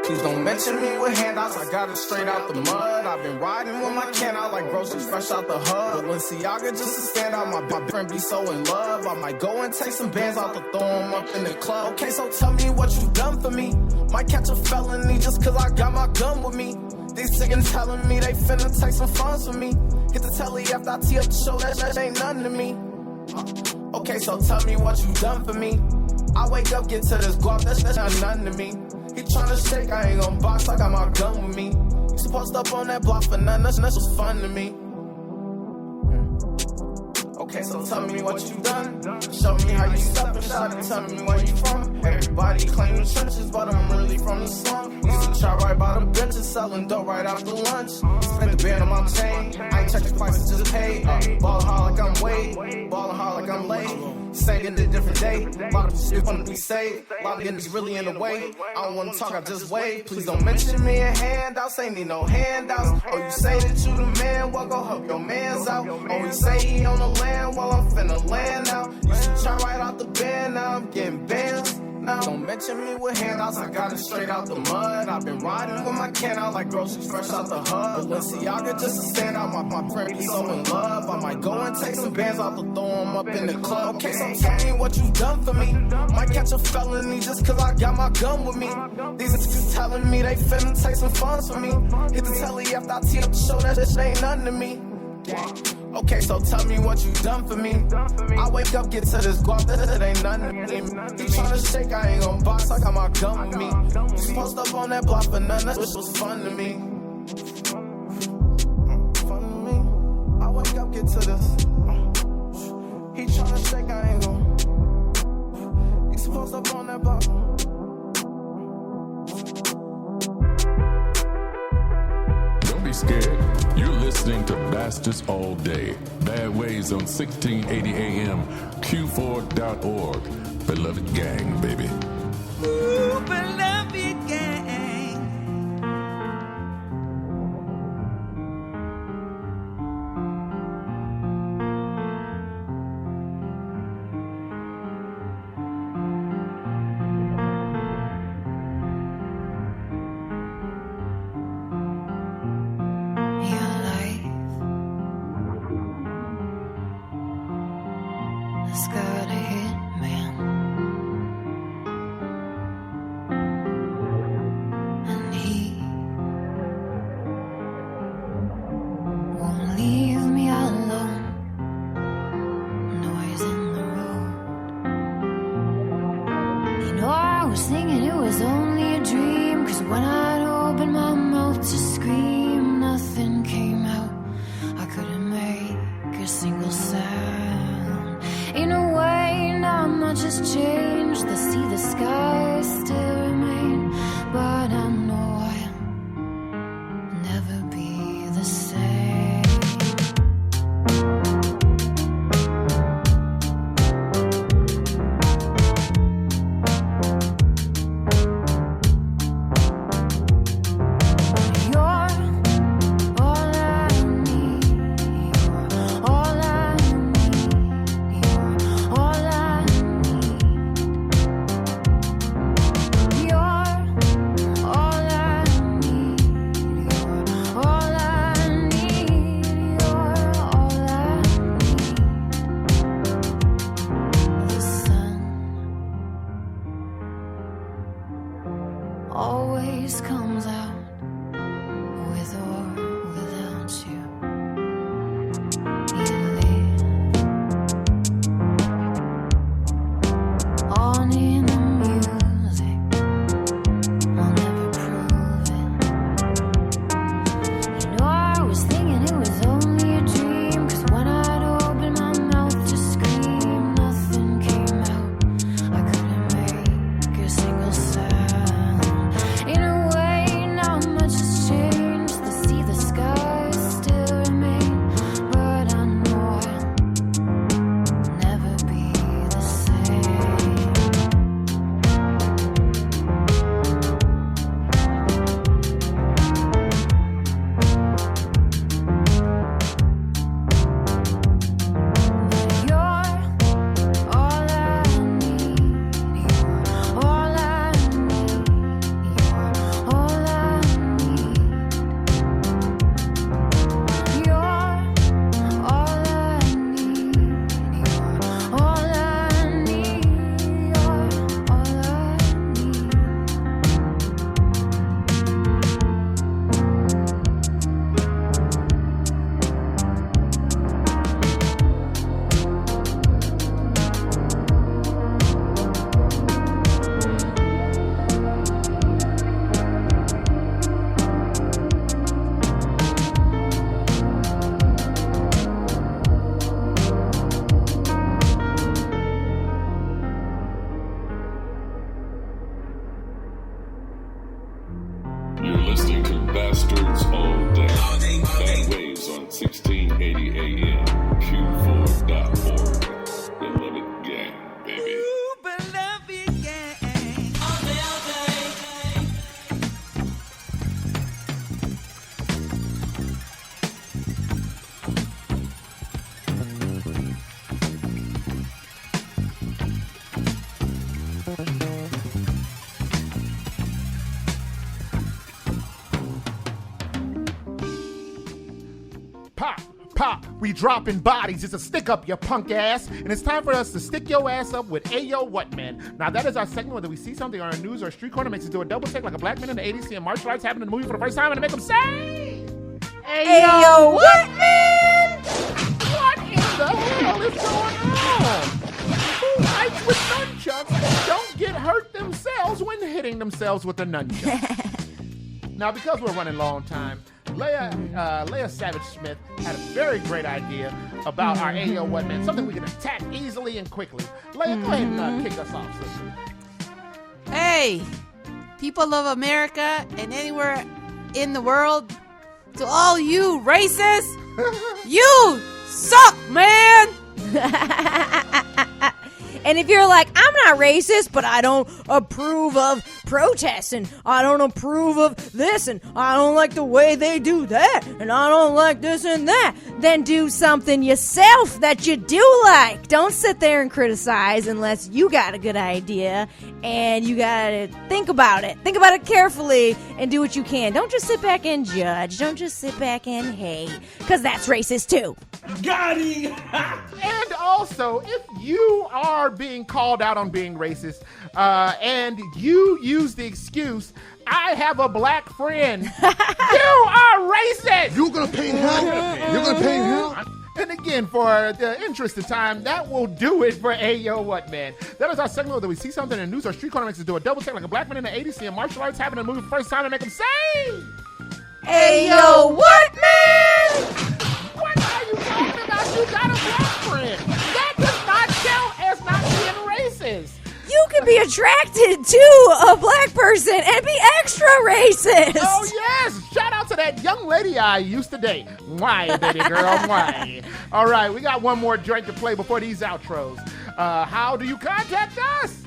Please don't mention me with handouts, I got it straight out the mud. I've been riding with my can out like groceries fresh out the hub. Balenciaga just to stand out, my friend be so in love. I might go and take some bands out to throw them up in the club. Okay, so tell me what you done for me. Might catch a felony just cause I got my gun with me. These chickens telling me they finna take some funds from me. Hit the telly after I tee up the show, that ain't nothing to me. Okay, so tell me what you done for me. I wake up, get to this guap, that's not nothing to me. He tryna shake, I ain't gon' box, I got my gun with me. You supposed up on that block for nothing, that's was fun to me. Okay, so tell me what you done. Show me how you step and shot and tell me where you from. Everybody claim the trenches, but I'm really from the slum. Used to try right by the benches, selling dope right after lunch. Spent the band on my chain, I ain't check the prices, just paid. Ballin' hard like I'm Wade, ballin' hard like I'm late. Say it a different day. A lot of shit wanna be saved. A lot of niggas really in the way. I don't wanna talk, I just wait. Please don't mention me in handouts. Ain't need no handouts. Oh, you say that you the man, well, go help your mans out. Oh, you say he on the land, well, I'm finna land now. You should try right out the band, now I'm getting bands. Now, don't mention me with handouts, I got it straight out the mud. I've been riding with my can out like groceries fresh out the hub. Balenciaga just to stand out, my friend be so in love. I might go and take some bands out to throw them up in the club. Okay, so tell me what you done for me. Might catch a felony just cause I got my gun with me. These niggas telling me they finna take some funds for me. Hit the telly after I tee up the show, that shit ain't nothing to me. Okay, so tell me what you done for me. I wake up, get to this guap, that ain't nothing to me. He tryna shake, I ain't gon' box, I got my gun with me. You post up on that block for nothing, that shit was fun to me. Fun to me. I wake up, get to this. He tryna shake, I ain't gon'. He's post up on that block. Don't be scared. You're listening to Bastards All Day. Bad Ways on 1680 AM, Q4.org. Beloved gang, baby. Ooh, beloved gang. always comes out with or without you. You live on in the music. I'll never prove it. You know, I was thinking it was only a dream, 'cause when I'd open my mouth to scream, nothing came out. I couldn't make a single sound. In a way, not much has changed. The sea, the skies still remain, but I know I'll never be the same. You're all I need. You're all I need. You're all I need. You're all I need. You're all I need. You're all I need. You're listening to Bastards All Day. Bad Waves on 1680 AM, Q4.org. Beloved gang. Pop, we dropping bodies. It's a stick up, you punk ass. And it's time for us to stick your ass up with Ayo What Man. Now, that is our segment whether we see something on our news or a street corner makes us do a double take like a black man in the 80s seeing martial arts happen in the movie for the first time and to make them say, Ayo What Man? What in the hell is going on? Who fights with nunchucks don't get hurt themselves when hitting themselves with a nunchuck? Now, because we're running low on time, Leah Savage-Smith had a very great idea about our Ayo What Man, something we can attack easily and quickly. Leah, go ahead and kick us off, sister. Hey, people of America and anywhere in the world, to all you racists, you suck, man! And if you're like, I'm not racist, but I don't approve of protests, and I don't approve of this, and I don't like the way they do that, and I don't like this and that, then do something yourself that you do like. Don't sit there and criticize unless you got a good idea, and you gotta think about it. Think about it carefully and do what you can. Don't just sit back and judge. Don't just sit back and hate, because that's racist too. Got him! And also, if you are being called out on being racist, and you use the excuse, I have a black friend, you are racist! You're gonna paint him? You're gonna paint him? And again, for the interest of time, that will do it for Ayo What Man. That is our segment where we see something in the news or street corner makes us do a double take like a black man in the 80s seeing martial arts happen in the movie for the first time and make them say, Ayo What Man? What are you talking about? You got a black friend. That does not count as not being racist. You can be attracted to a black person and be extra racist. Oh, yes. Shout out to that young lady I used to date. Why, baby girl, why? All right, we got one more joint to play before these outros. How do you contact us?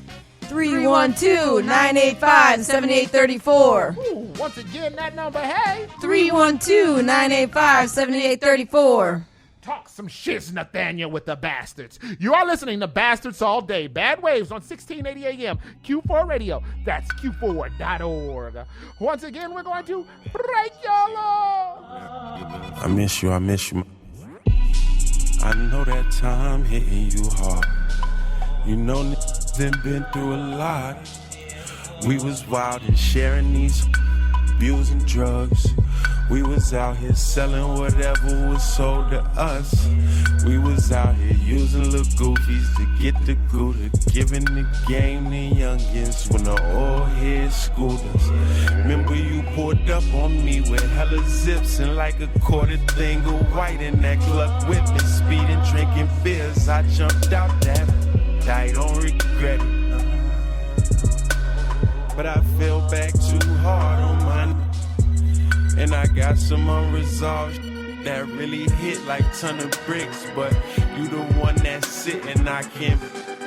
312-985-7834. Once again, that number, hey. 312-985-7834. Talk some shiz, Nathaniel, with the bastards. You are listening to Bastards All Day. Bad Waves on 1680 AM. Q4 Radio. That's Q4.org. Once again, we're going to break your law. I miss you. I know that time hitting you hard. You know then been through a lot. We was wild and sharing these abusing drugs. We was out here selling whatever was sold to us. We was out here using little goofies to get the gooder, giving the game to youngins when the old head schooled us. Remember you pulled up on me with hella zips and like a quarter thing of white in that Gluck whip and speeding, drinking beers. I jumped out that, I don't regret it. But I fell back too hard on mine. And I got some unresolved that really hit like ton of bricks. But you the one that's sitting, I can't.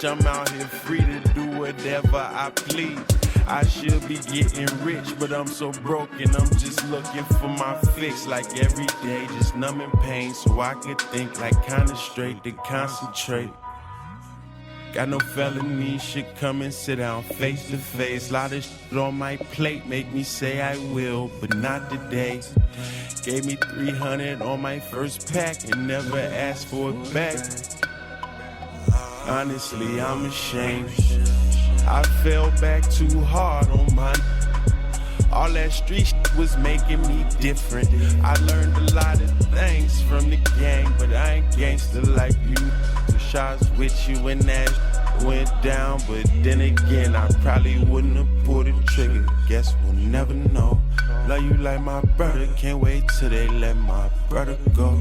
I'm out here free to do whatever I please. I should be getting rich, but I'm so broken. I'm just looking for my fix like every day, just numbing pain so I could think like kinda straight to concentrate. Got no felony, shit come and sit down face to face. Lot of shit on my plate make me say I will, but not today. Gave me 300 on my first pack and never asked for it back. Honestly, I'm ashamed. I fell back too hard on my. All that street shit was making me different. I learned a lot of things from the gang, but I ain't gangster like you. The shots with you when that went down, but then again, I probably wouldn't have pulled the trigger. Guess we'll never know. Love you like my brother, can't wait till they let my brother go.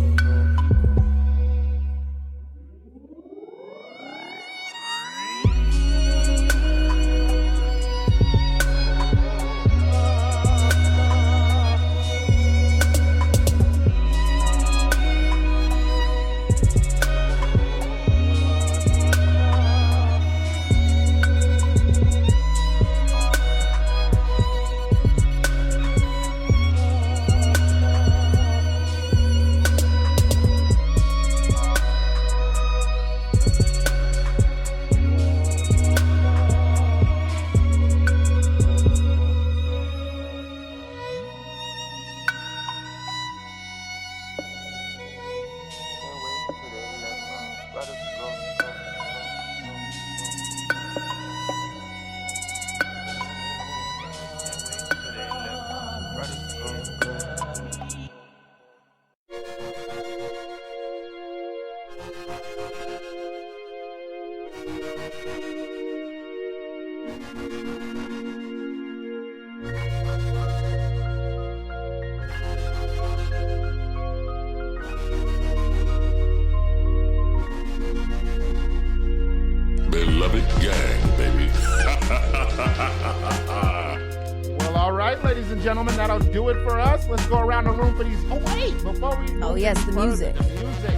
and gentlemen, that'll do it for us. Let's go around the room for these. Oh, wait, before we. Oh, yes, the music. The music.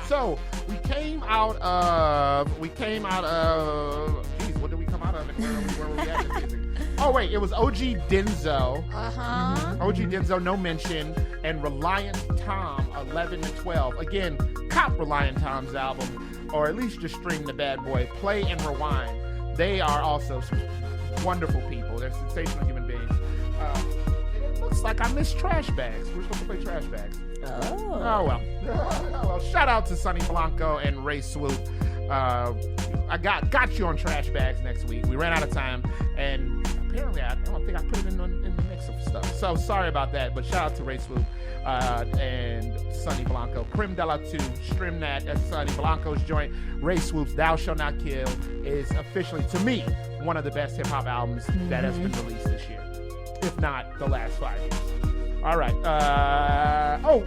So we came out of. Geez, what did we come out of? And where were we at? In the music? Oh wait, it was OG Denzo. OG Denzo, No Mention, and Reliant Tom, 11 to 12. Again, cop Reliant Tom's album, or at least just stream the bad boy. Play and Rewind. They are also some wonderful people. They're sensational human beings. It looks like I missed Trash Bags. We're supposed to play Trash Bags. Oh well. Shout out to Sonny Blanco and Ray Swoop. I got you on Trash Bags next week. We ran out of time, and apparently I don't think I put it in the mix of stuff. So sorry about that, but shout out to Ray Swoop and Sonny Blanco. Creme de la Two, stream that at Sonny Blanco's joint. Ray Swoop's Thou Shall Not Kill is officially, to me, one of the best hip-hop albums that has been released this year, if not the last 5 years. All right.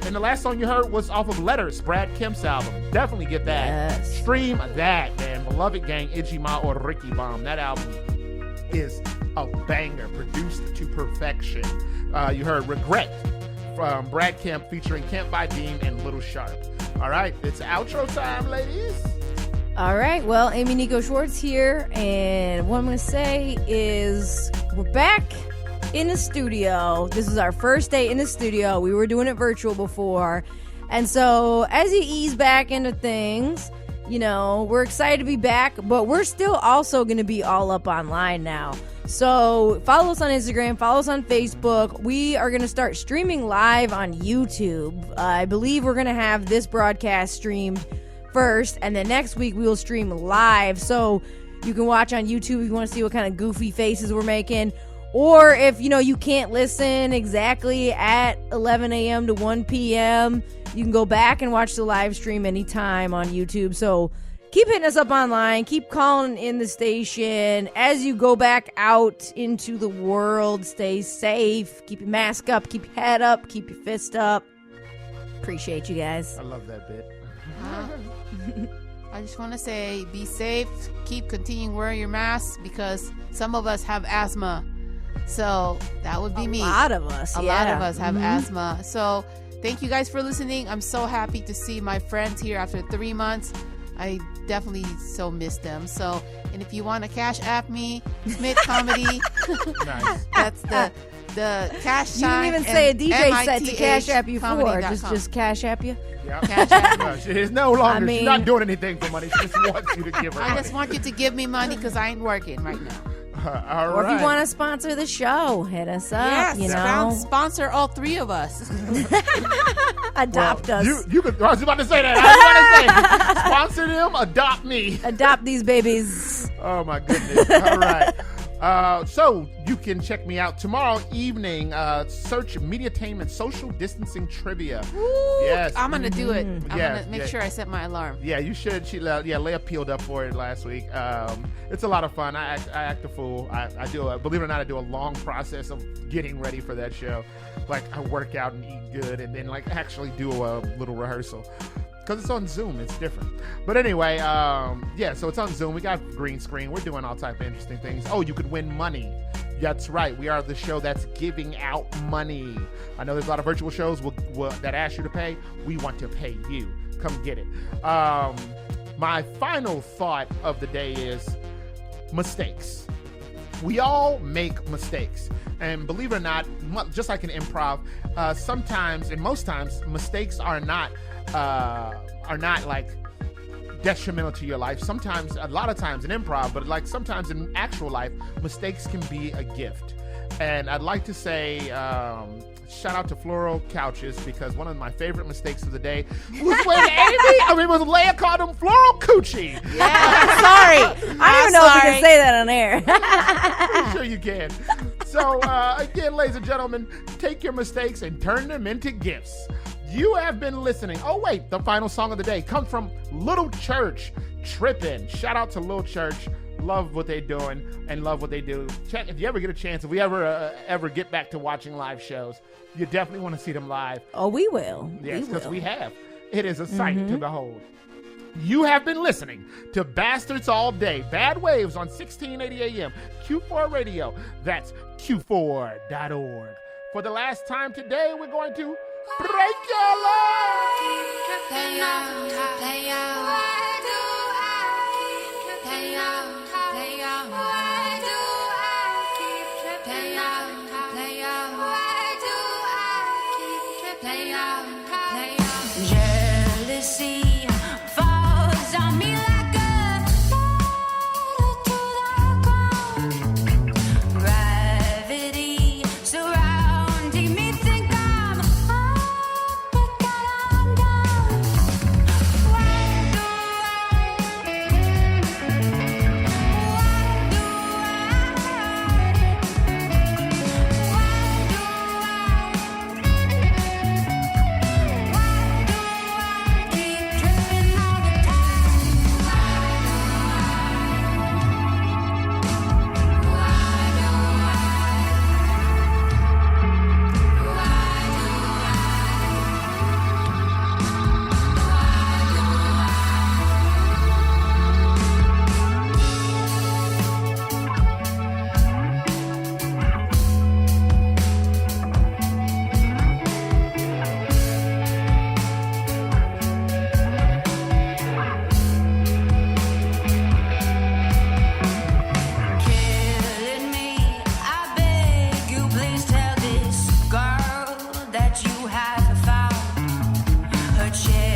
And the last song you heard was off of Letters, Brad Kemp's album. Definitely get that. Yes. Stream that, man. Beloved Gang, Ijima or Ricky Bomb. That album is a banger, produced to perfection. You heard Regret from Brad Kemp featuring Kemp by Dean and Little Sharp. All right. It's outro time, ladies. All right. Well, Amy Nico Schwartz here. And what I'm going to say is we're back in the studio. This is our first day in the studio. We were doing it virtual before. And so as you ease back into things, we're excited to be back, but we're still also going to be all up online now. So follow us on Instagram, follow us on Facebook. We are going to start streaming live on YouTube. I believe we're going to have this broadcast streamed first, and then next week we will stream live. So you can watch on YouTube if you want to see what kind of goofy faces we're making. Or if, you can't listen exactly at 11 a.m. to 1 p.m., you can go back and watch the live stream anytime on YouTube. So keep hitting us up online. Keep calling in the station. As you go back out into the world, stay safe. Keep your mask up. Keep your head up. Keep your fist up. Appreciate you guys. I love that bit. I just want to say, be safe. Keep continuing wearing your masks because some of us have asthma. So that would be me. A lot of us have asthma. So thank you guys for listening. I'm so happy to see my friends here after 3 months. I definitely so miss them. So, and if you want to cash app me, Smith Comedy. Nice. That's the cash sign. You didn't even say a DJ set to cash app you for. Just cash app you. Yep. Cash app. She's no longer. She's not doing anything for money. She just wants you to give her. I just want you to give me money because I ain't working right now. Or if you want to sponsor the show, hit us up. Yes, sponsor all 3 of us. Adopt us. You could. I was about to say that. Sponsor them. Adopt me. Adopt these babies. Oh my goodness. All right. So you can check me out tomorrow evening. Search Mediatainment Social Distancing Trivia. Ooh, yes, I'm gonna do it. I'm gonna make sure I set my alarm. Yeah, you should. Leia peeled up for it last week. It's a lot of fun. I act a fool. I do. Believe it or not, I do a long process of getting ready for that show. Like I work out and eat good, and then actually do a little rehearsal. Because it's on Zoom, it's different. But anyway, so it's on Zoom. We got green screen. We're doing all type of interesting things. Oh, you could win money. That's right. We are the show that's giving out money. I know there's a lot of virtual shows that ask you to pay. We want to pay you. Come get it. My final thought of the day is mistakes. We all make mistakes. And believe it or not, just like in improv, sometimes, and most times, mistakes are not like detrimental to your life. Sometimes, a lot of times in improv, but sometimes in actual life, mistakes can be a gift. And I'd like to say, shout out to Floral Couches, because one of my favorite mistakes of the day was when was Leia called them Floral Coochie. Yeah, sorry. I don't even know if we can say that on air. I'm sure you can. So, again, ladies and gentlemen, take your mistakes and turn them into gifts. You have been listening. Oh, wait, the final song of the day comes from Little Church, Trippin'. Shout out to Little Church. Love what they're doing and love what they do. Check if you ever get a chance, if we ever get back to watching live shows, you definitely want to see them live. Oh, we will. Yes, because we have. It is a sight to behold. You have been listening to Bastards All Day. Bad Waves on 1680 AM. Q4 Radio. That's Q4.org. For the last time today, we're going to break your Jealousy falls on me like a gravity surrounding me. Think I'm up, but God, I'm down. Why do killing me? I beg you, please tell this girl that you have found her chair.